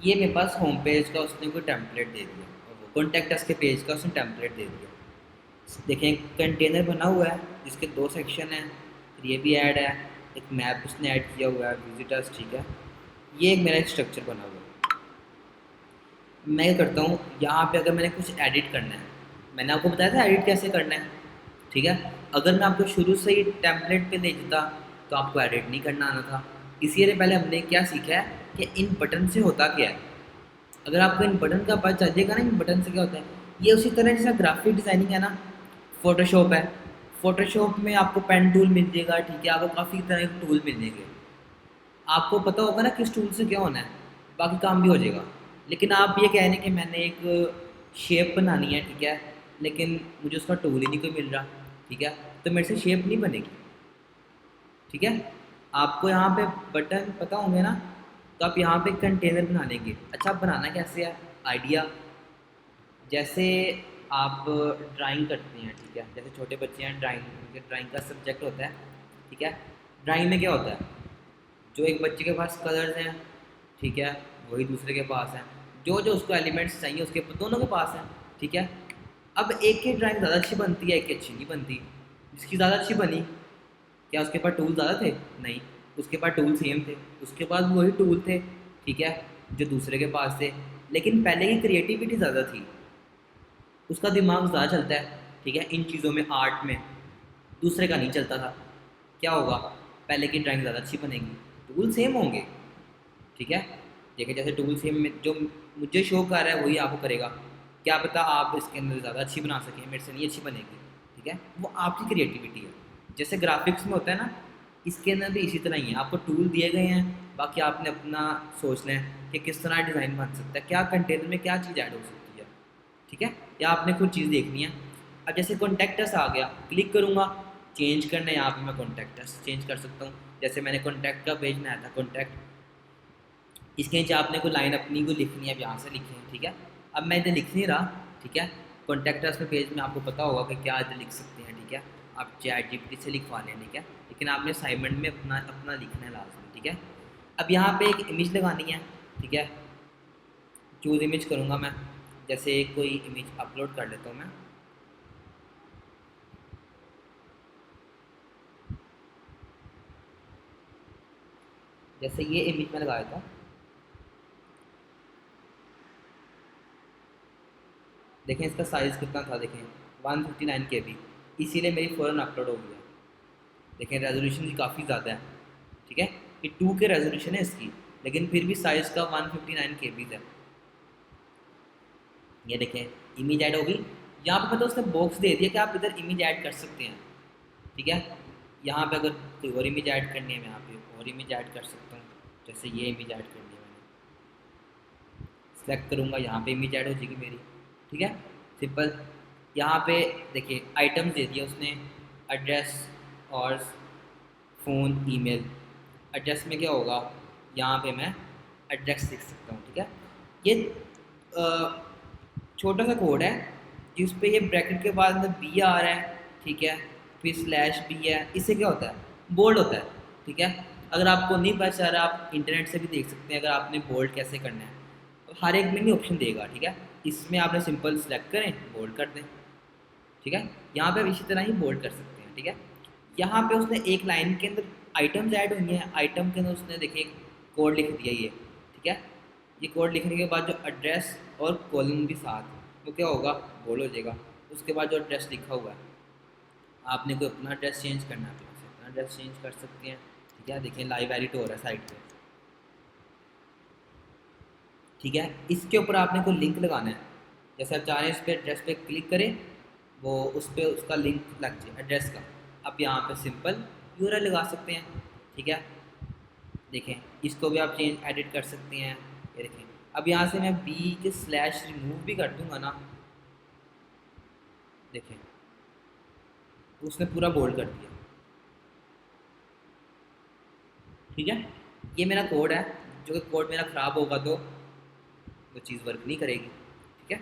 ये मेरे पास होम पेज का उसने कोई टेम्पलेट दे दिया, और वो कॉन्टैक्ट अस के पेज का उसने टेम्पलेट दे दिया। देखें, कंटेनर बना हुआ है जिसके 2 सेक्शन हैं, फिर ये भी ऐड है, एक मैप उसने ऐड किया हुआ है, विजिटर्स, ठीक है। ये एक मेरा एक स्ट्रक्चर बना हुआ है। मैं क्या करता हूँ, यहाँ पे अगर मैंने कुछ एडिट करना है, मैंने आपको बताया था एडिट कैसे करना है, ठीक है। अगर मैं आपको शुरू से ही टेम्पलेट पे दे देता तो आपको एडिट नहीं करना आना था। इसीलिए पहले हमने क्या सीखा है कि इन बटन से होता क्या है। अगर आपको इन बटन का पता चल जाएगा ना, इन बटन से क्या होता है, ये उसी तरह जैसा ग्राफिक डिज़ाइनिंग है ना, फ़ोटोशॉप है। फ़ोटोशॉप में आपको पेन टूल मिल जाएगा, ठीक है, आपको काफ़ी तरह के टूल मिल जाएंगे। आपको पता होगा ना किस टूल से क्या होना है, बाकी काम भी हो जाएगा। लेकिन आप ये कह रहे हैं कि मैंने एक शेप बनानी है, ठीक है, लेकिन मुझे उसका टूल ही नहीं कोई मिल रहा, ठीक है, तो मेरे से शेप नहीं बनेगी, ठीक है। आपको यहाँ पे बटन पता होंगे ना, तो आप यहाँ पे कंटेनर बना लेंगे। अच्छा, आप बनाना कैसे है, आइडिया, जैसे आप ड्राइंग करते हैं, ठीक है, जैसे छोटे बच्चे हैं, ड्राइंग का सब्जेक्ट होता है, ठीक है। ड्राइंग में क्या होता है, जो एक बच्चे के पास कलर्स हैं, ठीक है, वही दूसरे के पास हैं। जो जो उसको एलिमेंट्स चाहिए उसके दोनों के पास हैं, ठीक है। अब एक की ड्राइंग ज़्यादा अच्छी बनती है, एक की अच्छी नहीं बनती। जिसकी ज़्यादा अच्छी बनी, क्या उसके पास टूल ज़्यादा थे? नहीं, उसके पास टूल सेम थे, उसके पास भी वही टूल थे, ठीक है, जो दूसरे के पास थे। लेकिन पहले की क्रिएटिविटी ज़्यादा थी, उसका दिमाग ज़्यादा चलता है, ठीक है, इन चीज़ों में, आर्ट में। दूसरे का नहीं चलता था। क्या होगा, पहले की ड्राइंग ज़्यादा अच्छी बनेगी, टूल सेम होंगे, ठीक है। देखिए, जैसे टूल सेम में जो मुझे शो कर रहा है वही आपको करेगा। क्या पता आप इसके अंदर ज़्यादा अच्छी बना सकें, मेरे से नहीं अच्छी बनेगी, ठीक है, वो आपकी क्रिएटिविटी है। जैसे ग्राफिक्स में होता है ना, इसके अंदर भी इसी तरह ही है। आपको टूल दिए गए हैं, बाकी आपने अपना सोचना है कि किस तरह डिज़ाइन बन सकता है, क्या कंटेनर में क्या चीज़ ऐड हो सकती है, ठीक है, या आपने कुछ चीज़ देखनी है। अब जैसे कॉन्टैक्टस आ गया, क्लिक करूँगा, चेंज करना है, यहाँ पे मैं कॉन्टैक्टस चेंज कर सकता हूँ। जैसे मैंने कॉन्टैक्ट का पेज बनाया था, कॉन्टैक्ट, इसके नीचे आपने कोई लाइन अपनी को लिखनी है, अब यहाँ से लिखें, ठीक है। अब मैं इधर लिख नहीं रहा, ठीक है। कॉन्टैक्टस में पेज में आपको पता होगा कि क्या इधर लिख सकते हैं, ठीक है। आप ChatGPT से लिखवा लें, ठीक है, लेकिन आपने असाइनमेंट में अपना अपना लिखना है लाजमी, ठीक है। अब यहाँ पे एक इमेज लगानी है, ठीक है, चूज़ इमेज करूँगा मैं, जैसे एक कोई इमेज अपलोड कर लेता हूँ मैं। जैसे ये इमेज मैं लगाया था, देखें इसका साइज़ कितना था, देखें 159 KB, इसीलिए मेरी फ़ौरन अपलोड हो गया। देखें रेजोल्यूशन भी काफ़ी ज़्यादा है, ठीक है, ये 2K रेजोल्यूशन है इसकी, लेकिन फिर भी साइज़ का 159 KB है। ये देखें इमेज ऐड होगी, यहाँ पे मतलब उसने बॉक्स दे दिया कि आप इधर इमेज ऐड कर सकते हैं, ठीक है। यहाँ पे अगर कोई और इमेज ऐड करनी है, मैं यहाँ पे और इमेज ऐड कर सकता हूँ, जैसे ये इमेज ऐड करनी है मैंने, सेलेक्ट करूँगा, यहाँ पे इमेज ऐड हो जाएगी मेरी, ठीक है, सिंपल। यहाँ पे देखिए आइटम्स दे दिया उसने, एड्रेस और फ़ोन, ईमेल। एड्रेस में क्या होगा, यहाँ पे मैं एड्रेस लिख सकता हूँ, ठीक है। ये छोटा सा कोड है जिस पे ये ब्रैकेट के बाद में बी आ रहा है, ठीक है, फिर स्लैश बी है, इससे क्या होता है, बोल्ड होता है, ठीक है। अगर आपको नहीं पता चल रहा, आप इंटरनेट से भी देख सकते हैं अगर आपने बोल्ड कैसे करना है, तो हर एक में नहीं ऑप्शन देगा, ठीक है। इसमें आपने सिंपल सेलेक्ट करें, बोल्ड कर दें, ठीक है। यहाँ पे आप इसी तरह ही बोल्ड कर सकते हैं, ठीक है। यहाँ पे उसने एक लाइन के अंदर आइटम्स ऐड हुई हैं, आइटम के अंदर उसने देखिए कोड लिख दिया ये, ठीक है। ये कोड लिखने के बाद जो एड्रेस और कॉलम भी साथ, तो क्या होगा, बोल्ड हो जाएगा। उसके बाद जो एड्रेस लिखा हुआ है, आपने कोई अपना एड्रेस चेंज करना है तो आप अपना एड्रेस चेंज कर सकते हैं, ठीक है। देखिए लाइव एडिट हो रहा है साइट पे, ठीक है। इसके ऊपर आपने कोई लिंक लगाना है, जैसे आप चाह रहे हैं इस पर एड्रेस पे क्लिक करें, वो उस पर उसका लिंक लग जाए एड्रेस का। अब यहाँ पे सिंपल यूआरएल लगा सकते हैं, ठीक है। देखें इसको भी आप चेंज एडिट कर सकते हैं, ये देखें। अब यहाँ से मैं बी के स्लैश रिमूव भी कर दूंगा ना, देखें उसने पूरा बोल्ड कर दिया, ठीक है। ये मेरा कोड है, जो कि कोड मेरा ख़राब होगा तो वो चीज़ वर्क नहीं करेगी, ठीक है।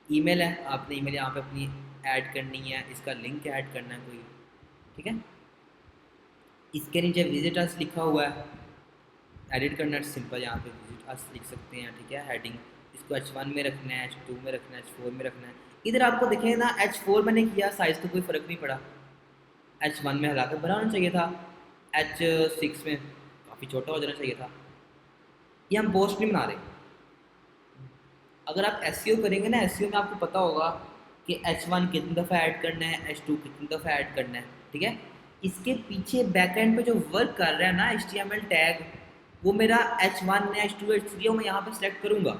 ईमेल है, आपने ईमेल यहाँ पे अपनी ऐड करनी है, इसका लिंक ऐड करना है कोई, ठीक है। इसके नीचे विजिट अस लिखा हुआ है, एडिट करना है सिंपल, यहाँ पे विजिट अस लिख सकते हैं, ठीक है। हेडिंग इसको H1 में रखना है, H2 में रखना है, H4 में रखना है। इधर आपको देखें ना, H4 मैंने किया, साइज़ तो कोई फ़र्क नहीं पड़ा, H1 में हला कर बड़ा होना चाहिए था, H6 में काफ़ी छोटा हो जाना चाहिए था। ये हम पोस्ट नहीं बना रहे। अगर आप एसईओ करेंगे ना, एसईओ में आपको पता होगा कि H1 कितनी दफ़ा ऐड करना है, H2 कितनी दफ़ा ऐड करना है, ठीक है। इसके पीछे बैकएंड पे जो वर्क कर रहा है ना HTML टैग, वो मेरा H1 है, H2 H3 है, मैं यहाँ पे सेलेक्ट करूँगा,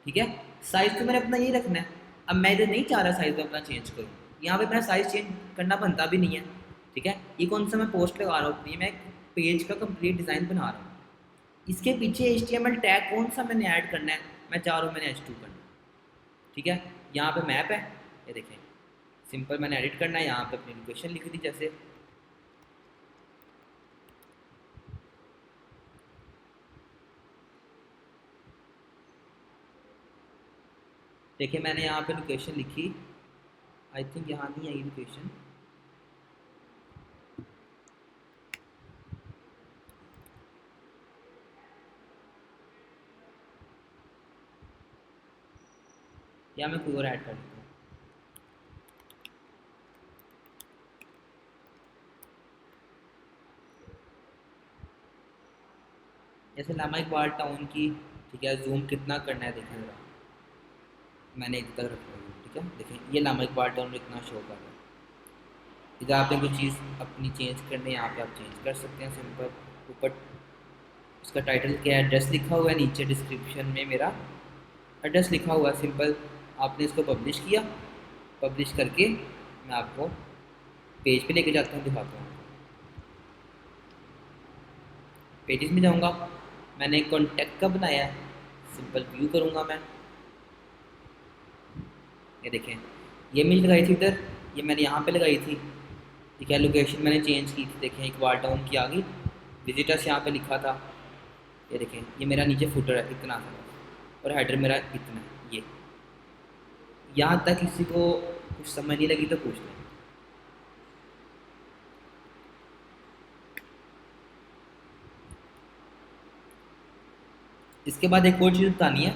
ठीक है। साइज़ तो मैंने अपना यही रखना है। अब मैं इधर नहीं चाह रहा साइज़ में अपना चेंज करूँ, यहाँ पे मेरा साइज़ चेंज करना बनता भी नहीं है, ठीक है। ये कौन सा मैं पोस्ट लगा रहा हूँ अपनी, मैं एक पेज का कंप्लीट डिज़ाइन बना रहा हूँ, इसके पीछे HTML टैग कौन सा मैंने ऐड करना है, मैं चाह रहा हूँ मैंने H2 करना है, ठीक है। यहाँ पे मैप है, ये देखें सिंपल मैंने एडिट करना है, यहाँ पे अपनी लोकेशन लिख दी, जैसे देखिए मैंने यहाँ पे लोकेशन लिखी, आई थिंक यहाँ नहीं आई लोकेशन, या मैं कोई और ऐड कर देता हूँ। जैसे लामा इकबाल टाउन की, ठीक है, जूम कितना करना है देखें ज़रा, मैंने एक तक रखा है, ठीक है। देखें ये लामा इकबाल टाउन इतना शो कर रहा है। इधर आपने कोई चीज़ अपनी चेंज करनी है, यहाँ पे आप चेंज कर सकते हैं सिंपल। ऊपर उसका टाइटल क्या है, एड्रेस लिखा हुआ है, नीचे डिस्क्रिप्शन में मेरा एड्रेस लिखा हुआ है, सिंपल आपने इसको पब्लिश किया, पब्लिश करके मैं आपको पेज पे लेके जाता हूँ, दिखाता हूँ। पेजेस में जाऊँगा, मैंने एक कॉन्टैक्ट का बनाया है, सिंपल व्यू करूँगा मैं, ये देखें ये मैंने लगाई थी इधर, ये मैंने यहाँ पे लगाई थी, ठीक है। लोकेशन मैंने चेंज की थी, देखें इकबाल टाउन की आ गई, विजिटर्स यहाँ पे लिखा था, ये देखें ये मेरा नीचे फुटर है इतना था, और हेडर मेरा इतना है। ये यहाँ तक किसी को कुछ समझ नहीं लगी तो पूछ लें। इसके बाद एक और चीज़ बतानी है,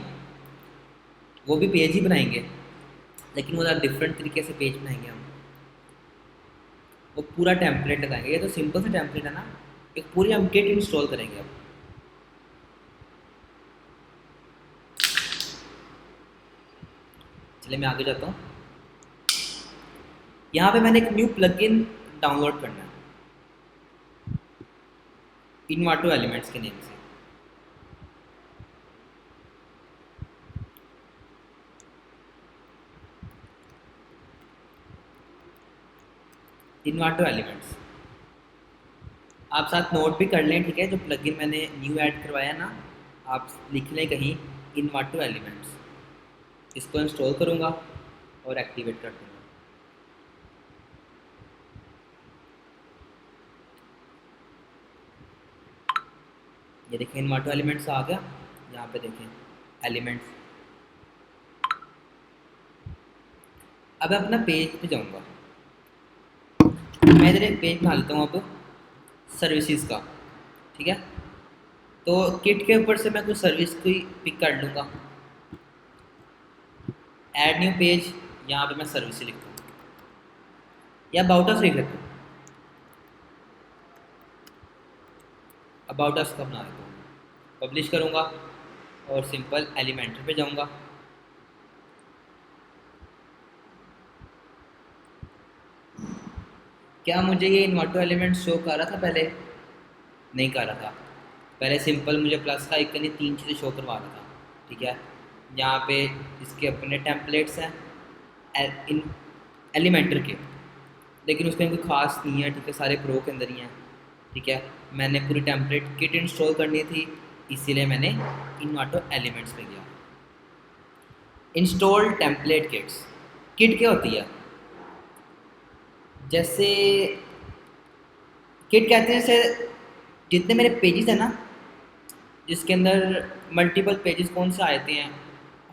वो भी पेज ही बनाएंगे, लेकिन वो ज़रा डिफरेंट तरीके से पेज बनाएंगे हम। वो पूरा टेम्पलेट लगाएंगे, ये तो सिंपल सा टेम्पलेट है ना, एक पूरी हम किट इंस्टॉल करेंगे अब। चलिए मैं आगे जाता हूँ। यहाँ पे मैंने एक न्यू प्लगइन डाउनलोड करना है, इन्वाटो एलिमेंट्स के नेम से। इन्वाटो एलिमेंट्स आप साथ नोट भी कर लें, ठीक है। जो प्लगइन मैंने न्यू ऐड करवाया ना, आप लिख लें कहीं, इन्वाटो एलिमेंट्स। इसको इंस्टॉल करूँगा और एक्टिवेट कर दूँगा। ये देखें इन्वाटो एलिमेंट्स आ गया। यहाँ पे देखें एलिमेंट्स। अब मैं अपना पेज पे जाऊँगा, मैं इधर एक पेज बना लेता हूँ अब सर्विसेज का, ठीक है। तो किट के ऊपर से मैं कुछ सर्विस को पिक कर लूँगा। ऐड न्यू पेज, यहाँ पे मैं सर्विस लिखता हूँ या अबाउट अस लिख लेता हूँ। अबाउट अस का बना लेता हूँ, पब्लिश करूँगा और सिंपल एलिमेंटर पे जाऊँगा। क्या मुझे ये इन्वर्टो एलिमेंट शो कर रहा था पहले? नहीं कर रहा था। पहले सिंपल मुझे प्लस का आइकन ही 3 चीज़ें शो करवा रहा था, ठीक है। यहाँ पे इसके अपने टेम्पलेट्स हैं इन एलिमेंटर के, लेकिन उसके कोई ख़ास नहीं है, ठीक है। सारे प्रो के अंदर ही हैं, ठीक है। मैंने पूरी टेम्पलेट किट इंस्टॉल करनी थी, इसीलिए मैंने इन्वर्टो एलिमेंट्स पे गया। Install template kits. किट क्या होती है? जैसे किट कहते हैं जैसे जितने मेरे पेजेस हैं ना, जिसके अंदर मल्टीपल पेजेस कौन से आते हैं,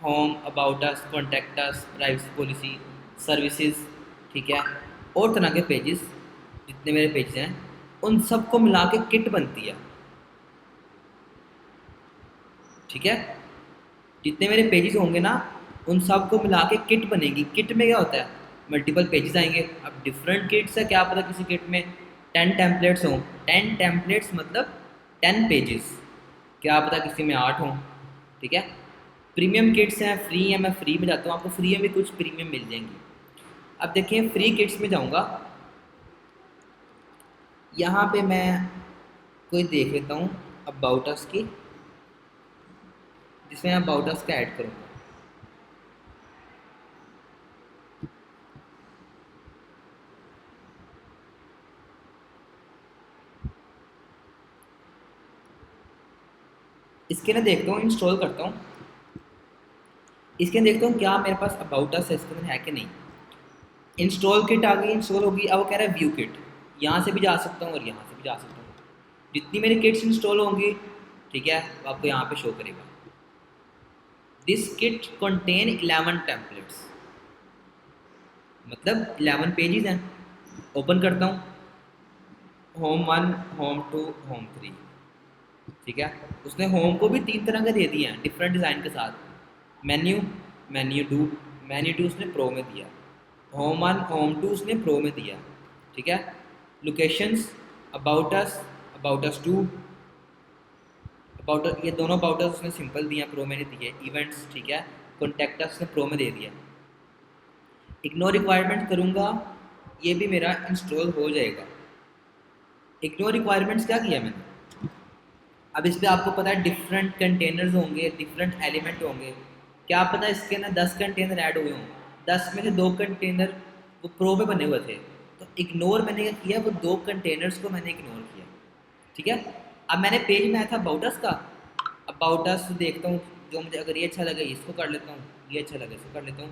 home, about us, contact us, privacy policy, services, ठीक है, और तरह के पेजेस जितने मेरे पेजेस हैं, उन सबको मिला के किट बनती है, ठीक है। जितने मेरे पेजेस होंगे ना, उन सबको मिला के किट बनेगी। किट में क्या होता है, मल्टीपल पेजेस आएंगे। अब डिफरेंट किट्स है, क्या पता किसी किट में 10 टेम्पलेट्स हों। 10 टेम्पलेट्स मतलब 10 पेजेस, क्या पता किसी में 8 हों, ठीक है। प्रीमियम किट्स हैं, फ्री है, मैं फ्री में जाता हूँ, आपको फ्री में भी कुछ प्रीमियम मिल जाएंगी। अब देखिए फ्री किट्स में जाऊँगा, यहाँ पे मैं कोई देख लेता हूँ अबाउट अस की, जिसमें अबाउट अस का ऐड करूँगा। इसके ना देखता हूँ, इंस्टॉल करता हूँ, इसके देखता हूँ क्या मेरे पास अबाउट अस इसके अंदर है कि नहीं। इंस्टॉल किट आ गई, इंस्टॉल होगी। अब वो कह रहा है व्यू किट, यहाँ से भी जा सकता हूँ और यहाँ से भी जा सकता हूँ। जितनी मेरी किट्स इंस्टॉल होंगी, ठीक है, वो आपको यहाँ पे शो करेगा। दिस किट कंटेन 11 टेम्पलेट्स, मतलब 11 पेजेस हैं। ओपन करता हूँ, होम 1, होम 2, होम 3, ठीक है। उसने होम को भी 3 तरह के दे दिए हैं डिफरेंट डिज़ाइन के साथ। Menu, menu two, menu two उसने प्रो में दिया। होम 1, होम 2 उसने प्रो में दिया, ठीक है। Locations, about us two, about, ये दोनों अबाउट अस उसने सिंपल दिए, प्रो में नहीं दिए। इवेंट्स, ठीक है, कॉन्टैक्ट अस उसने प्रो में दे दिया। इग्नोर रिक्वायरमेंट करूँगा, ये भी मेरा इंस्टॉल हो जाएगा। इग्नोर रिक्वायरमेंट्स क्या किया मैंने, अब इस पर आपको पता है डिफरेंट कंटेनर्स होंगे, डिफरेंट एलिमेंट होंगे। क्या पता इसके अंदर 10 कंटेनर ऐड हुए हों, 10 में से 2 कंटेनर वो प्रो पे बने हुए थे। तो इग्नोर मैंने क्या किया, वो 2 कंटेनर्स को मैंने इग्नोर किया, ठीक है। अब मैंने पेज में आया था अबाउट अस का, अबाउट अस देखता हूँ, जो मुझे अगर ये अच्छा लगे इसको कर लेता हूँ, ये अच्छा लगे इसको कर लेता हूँ।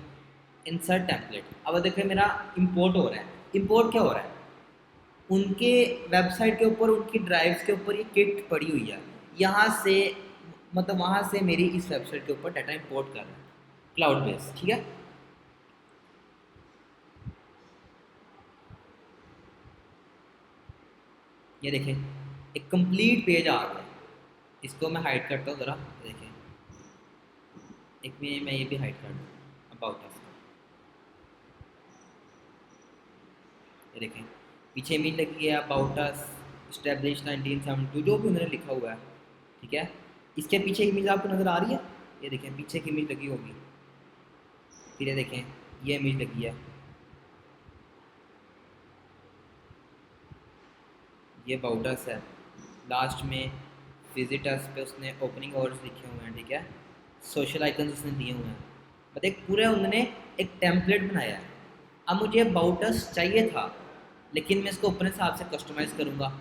इंसर्ट टेम्पलेट, अब देखिए मेरा इंपोर्ट हो रहा है। इंपोर्ट क्या हो रहा है, उनके वेबसाइट के ऊपर, उनकी ड्राइव्स के ऊपर ये किट पड़ी हुई है, यहाँ से, मतलब वहाँ से मेरी इस वेबसाइट के ऊपर डाटा इंपोर्ट कर रहा है, क्लाउड बेस, ठीक है। ये देखें एक कंप्लीट पेज आ गया। इसको मैं हाइड करता हूँ ज़रा, देखें एक में मैं ये भी हाइड कर दूँ अबाउट अस। ये देखें पीछे इमेज लगी है अबाउट अस इस्टेब्लिश 1972 जो भी उन्होंने लिखा हुआ है, ठीक है। इसके पीछे इमेज आपको नज़र आ रही है, ये देखें पीछे की इमेज लगी होगी। फिर ये देखें ये इमेज लगी है, ये अबाउट अस है। लास्ट में विजिट अस पे उसने ओपनिंग आवर्स लिखे हुए हैं, ठीक है। सोशल आइकन्स उसने दिए हुए हैं, मतलब एक पूरा उन्होंने एक टेम्पलेट बनाया है। अब मुझे अबाउट अस चाहिए था, लेकिन मैं इसको अपने हिसाब से कस्टमाइज़ करूँगा।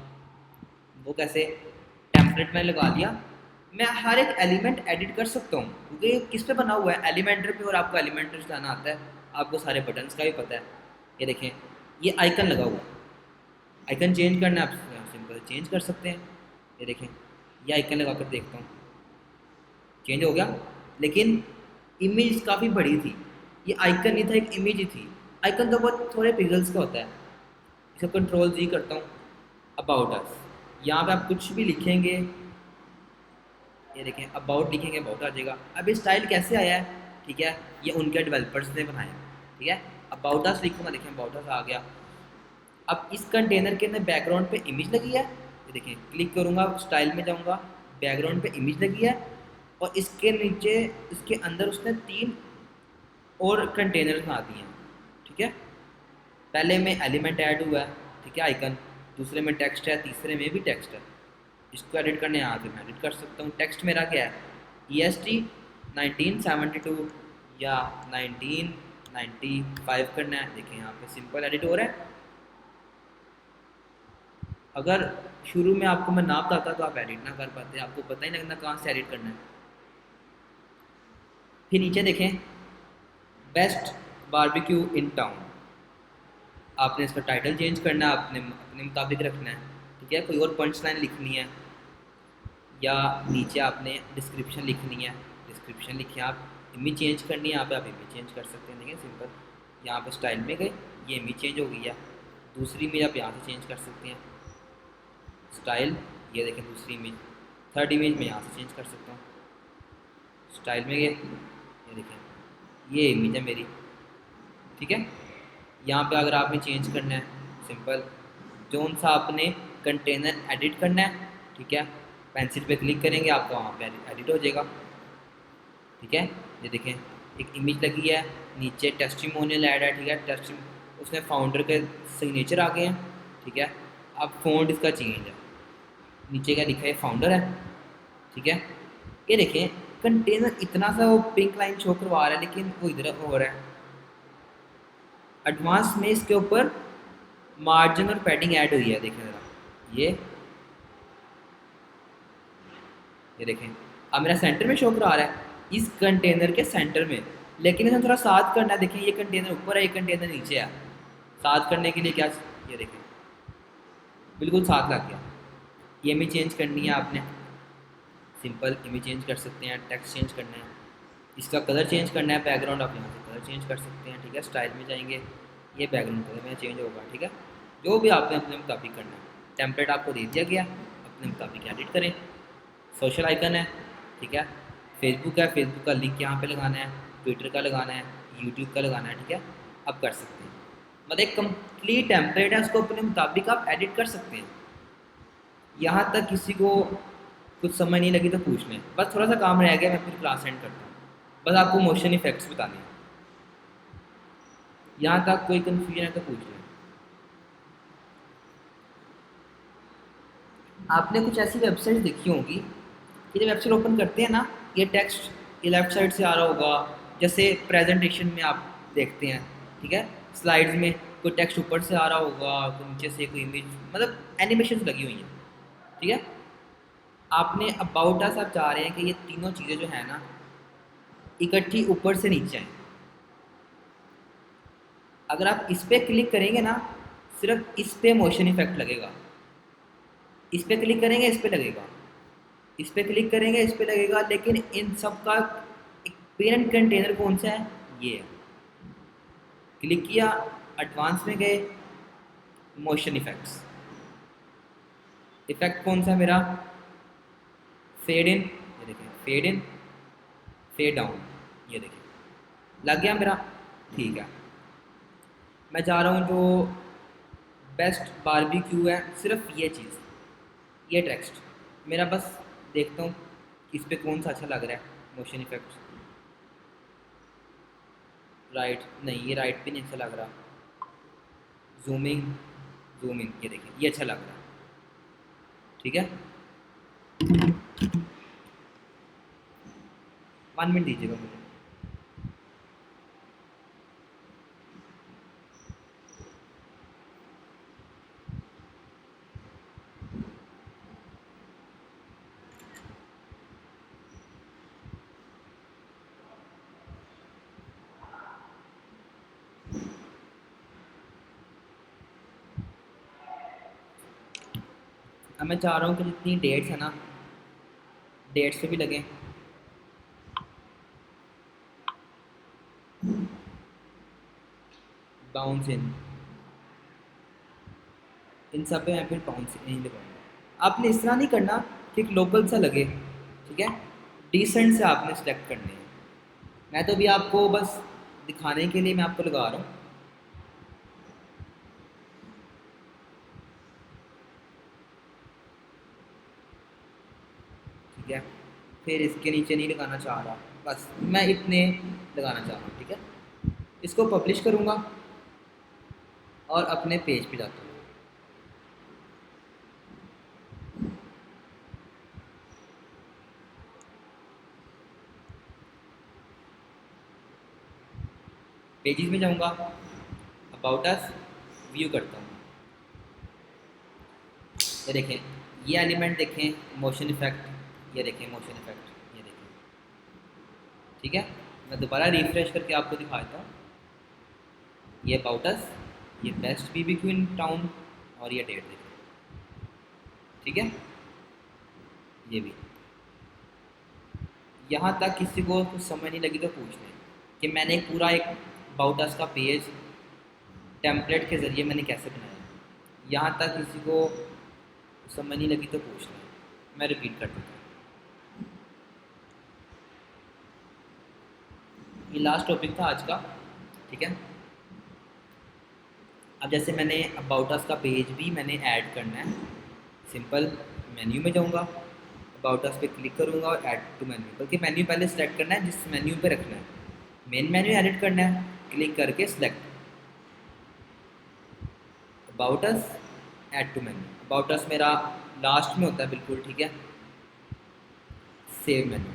वो कैसे? टेम्पलेट मैंने लगा लिया, मैं हर एक एलिमेंट एडिट कर सकता हूँ क्योंकि ये किस पे बना हुआ है, एलिमेंटर पे। और आपको एलिमेंटर चलाना आता है, आपको सारे बटन्स का भी पता है। ये देखें ये आइकन लगा हुआ है, आइकन चेंज करना है आप सिंपल चेंज कर सकते हैं। ये देखें ये आइकन लगा कर देखता हूँ, चेंज हो गया। लेकिन इमेज काफ़ी बड़ी थी, ये आइकन नहीं था एक इमेज ही थी। आइकन तो बहुत थोड़े पिक्सल्स का होता है। इसको कंट्रोल जी करता हूँ, अबाउट अस, यहाँ पे आप कुछ भी लिखेंगे, ये देखें अबाउट लिखेंगे अबाउट आ जाएगा। अब ये स्टाइल कैसे आया है, ठीक है, ये उनके डेवलपर्स ने बनाया, ठीक है। अबाउट अस लिखूँगा, देखें अबाउट अस आ गया। अब इस कंटेनर के अंदर बैकग्राउंड पे इमेज लगी है, ये देखें क्लिक करूँगा स्टाइल में जाऊँगा, बैकग्राउंड पे इमेज लगी है। और इसके नीचे इसके अंदर उसने 3 और कंटेनर बना दिए हैं, ठीक है। पहले में एलिमेंट ऐड हुआ है, ठीक है, आइकन। दूसरे में टेक्स्ट है, तीसरे में भी टेक्स्ट है। इसको एडिट करने यहाँ पे मैं एडिट कर सकता हूँ। टेक्स्ट मेरा क्या है, EST 1972 या 1995 करना है। देखिए यहाँ पे सिंपल एडिट हो रहा है। अगर शुरू में आपको मैं ना बताता तो आप एडिट ना कर पाते, आपको पता ही नहीं लगना कहाँ से एडिट करना है। फिर नीचे देखें बेस्ट बारबेक्यू इन टाउन, आपने इसका टाइटल चेंज करना है, आपने अपने मुताबिक रखना है, ठीक है। कोई और पंच लाइन लिखनी है या नीचे आपने डिस्क्रिप्शन लिखनी है, डिस्क्रिप्शन लिखिए। आप इमेज चेंज करनी है, यहाँ पे आप इमेज चेंज कर सकते हैं। देखिए सिंपल, यहाँ पे स्टाइल में गए, ये इमेज चेंज हो गई है। दूसरी इमेज आप यहाँ से चेंज कर सकते हैं, स्टाइल, ये देखें दूसरी इमेज। थर्ड इमेज मैं यहाँ से चेंज कर सकता हूँ, स्टाइल में गए, ये देखें ये इमेज है मेरी, ठीक है। यहाँ पे अगर आपने चेंज करना है सिंपल, जोन सा आपने कंटेनर एडिट करना है, ठीक है, पेंसिल पे क्लिक करेंगे आपका वहाँ पे एडिट हो जाएगा, ठीक है। ये देखें एक इमेज लगी है, नीचे टेस्टिमोनियल ऐड है, ठीक है। उसमें फाउंडर के सिग्नेचर आ गए हैं, ठीक है। अब फ़ॉन्ट इसका चेंज है, नीचे क्या लिखा है, फाउंडर है, ठीक है। ये देखें कंटेनर इतना सा वो पिंक लाइन शो करवा रहा है, लेकिन वो इधर हो रहा है। एडवांस में इसके ऊपर मार्जिन और पैडिंग ऐड हुई है, देखें ज़रा, ये देखें अब मेरा सेंटर में शो करा रहा है, इस कंटेनर के सेंटर में। लेकिन इसे थोड़ा साथ करना है, देखिए ये कंटेनर ऊपर है, ये कंटेनर नीचे है। साथ करने के लिए क्या, ये देखें बिल्कुल साथ लग गया। ये इमेज चेंज करनी है आपने, सिंपल इमेज चेंज कर सकते हैं, टेक्स्ट चेंज करना है, इसका कलर चेंज करना है, बैकग्राउंड आप यहाँ से कलर चेंज कर सकते हैं, ठीक है। स्टाइल में जाएंगे, ये बैकग्राउंड कलर में चेंज होगा, ठीक है। जो भी आपने अपने मुताबिक करना है, टेम्पलेट आपको दे दिया गया, अपने मुताबिक एडिट करें। सोशल आइकन है, ठीक है। फेसबुक है, फेसबुक का लिंक यहाँ पे लगाना है, ट्विटर का लगाना है, यूट्यूब का लगाना है, ठीक है। आप कर सकते हैं, मतलब एक कंप्लीट टेम्पलेट है, उसको अपने मुताबिक आप एडिट कर सकते हैं। यहाँ तक किसी को कुछ समझ नहीं लगी तो पूछ लें, बस थोड़ा सा काम रह गया, मैं फिर क्लास एंड करता हूँ। बस आपको मोशन इफेक्ट्स बताने हैं, यहाँ तक कोई कन्फ्यूजन है तो पूछ लें। आपने कुछ ऐसी वेबसाइट देखी होंगी कि जब वेबसाइट ओपन करते हैं ना, ये टेक्स्ट ये लेफ्ट साइड से आ रहा होगा, जैसे प्रेजेंटेशन में आप देखते हैं, ठीक है। स्लाइड्स में कोई टेक्स्ट ऊपर से आ रहा होगा, कोई नीचे से कोई इमेज, मतलब एनिमेशन लगी हुई हैं, ठीक है। आपने अबाउट अस आप चाह रहे हैं कि ये तीनों चीज़ें जो है ना इकट्ठी ऊपर से नीचे आए। अगर आप इस पर क्लिक करेंगे ना, सिर्फ इस पे मोशन इफेक्ट लगेगा, इस पे क्लिक करेंगे इस पे लगेगा, इस पे क्लिक करेंगे इस पे लगेगा, लेकिन इन सब का एक पेरेंट कंटेनर कौन सा है, ये है। क्लिक किया, एडवांस में गए, मोशन इफेक्ट्स, इफेक्ट कौन सा है मेरा, फेड इन, ये देखें फेड इन फेड डाउन, ये देखिए लग गया मेरा, ठीक है। मैं चाह रहा हूँ जो बेस्ट बारबेक्यू है सिर्फ ये चीज़, ये टेक्स्ट मेरा, बस देखता हूँ कि इस पर कौन सा अच्छा लग रहा है। मोशन इफेक्ट राइट, नहीं ये राइट पे नहीं अच्छा लग रहा। जूमिंग, जूम इन, ये देखिए ये अच्छा लग रहा है, ठीक है। 1 मिनट दीजिएगा मुझे। अब मैं चाह रहा हूँ कि जितनी डेट्स है ना, डेट्स पे भी लगे। बाउंस इन सब पे मैं फिर बाउंस नहीं लगाऊंगा। आपने इस तरह नहीं करना कि एक लोकल सा लगे, ठीक है। डिसेंट से आपने सेलेक्ट करने हैं। मैं तो अभी आपको बस दिखाने के लिए मैं आपको लगा रहा हूँ। ठीक है, फिर इसके नीचे नहीं लगाना चाह रहा, बस मैं इतने लगाना चाह रहा हूँ, ठीक है। इसको पब्लिश करूँगा और अपने पेज पे जाता हूँ। पेजेस में जाऊँगा, अबाउट अस, व्यू करता हूँ। ये देखें, ये एलिमेंट देखें, मोशन इफेक्ट, ये देखें मोशन इफेक्ट, ये देखें, ठीक है। मैं दोबारा रिफ्रेश करके आपको दिखा देता हूँ। ये अबाउट अस, ये बेस्ट बीबीक्यू इन टाउन, और ये डेट देखें, ठीक है। ये भी, यहाँ तक किसी को कुछ समझ नहीं लगी तो पूछ लें कि मैंने एक पूरा एक अबाउट अस का पेज टेम्पलेट के ज़रिए मैंने कैसे बनाया। यहाँ तक किसी को समझ नहीं लगी तो पूछ लें, मैं रिपीट कर देता हूँ। ये लास्ट टॉपिक था आज का, ठीक है। अब जैसे मैंने अबाउट अस का पेज भी मैंने ऐड करना है। सिंपल मेन्यू में जाऊँगा, अबाउट अस पे क्लिक करूँगा और ऐड टू मेन्यू, बल्कि मेन्यू पहले सेलेक्ट करना है जिस मेन्यू पे रखना है। मेन मेन्यू एडिट करना है, क्लिक करके select about us, add to menu. About us मेरा लास्ट में होता है बिल्कुल, ठीक है। सेव मेन्यू,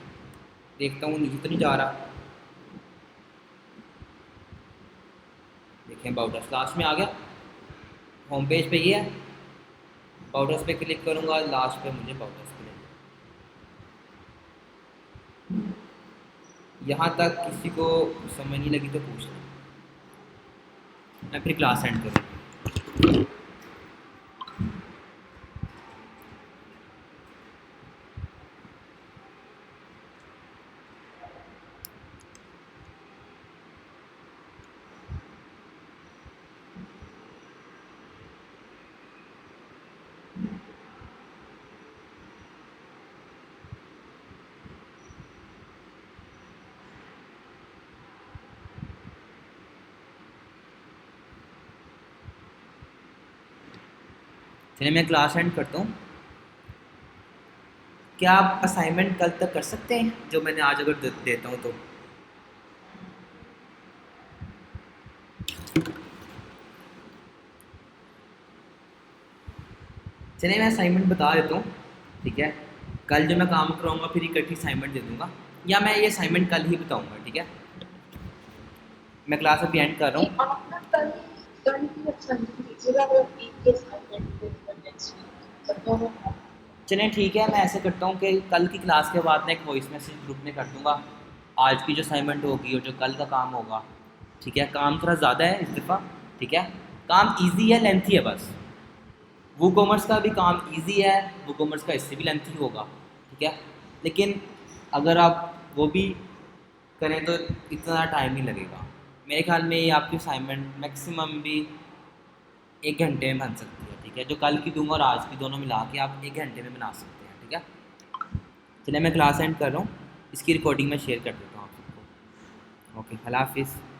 देखता हूँ नीचे तो नहीं जा रहा। देखें अबाउट अस लास्ट में आ गया, होम पेज पे ये है। अबाउट अस पे क्लिक करूँगा, लास्ट पे मुझे अबाउट अस पे लेंगे। यहाँ तक किसी को समझ नहीं लगी तो पूछ लें, मैं फिर क्लास एंड करूँगा। चलिए मैं क्लास एंड करता हूँ। क्या आप असाइनमेंट कल तक कर सकते हैं जो मैंने आज अगर देता हूँ तो? चलिए मैं असाइनमेंट बता देता हूँ, ठीक है। कल जो मैं काम कराऊंगा फिर इकट्ठी असाइनमेंट दे दूँगा, या मैं ये असाइनमेंट कल ही बताऊँगा, ठीक है। मैं क्लास अभी एंड कर रहा नहीं, हूँ। आप ना कल कल की असाइनमेंट दीजिएगा, वो वीक के असाइनमेंट फिर नेक्स्ट वीक तो दोनों काम। चलें ठीक है, मैं ऐसे करता हूँ कि कल की क्लास के बाद मैं एक वॉइस मैसेज ग्रुप में कर दूँगा, आज की जो असाइनमेंट होगी और जो कल का काम होगा, ठीक है। काम थोड़ा ज़्यादा है इस दफ़ा, ठीक है। काम इजी है, लेंथी है बस। वो कॉमर्स का भी काम इजी है, वो कॉमर्स का इससे भी लेंथी होगा, ठीक है। लेकिन अगर आप वो भी करें तो इतना टाइम नहीं लगेगा। मेरे ख्याल में ये आपकी असाइनमेंट मैक्सिमम भी 1 घंटे में बन सकती है, ठीक है। जो कल की दूंगा और आज की दोनों मिला के आप 1 घंटे में बना सकते हैं, ठीक है। चलिए मैं क्लास एंड कर रहा हूँ, इसकी रिकॉर्डिंग मैं शेयर कर देता हूँ आप सबको। ओके, अल्लाह हाफिज़।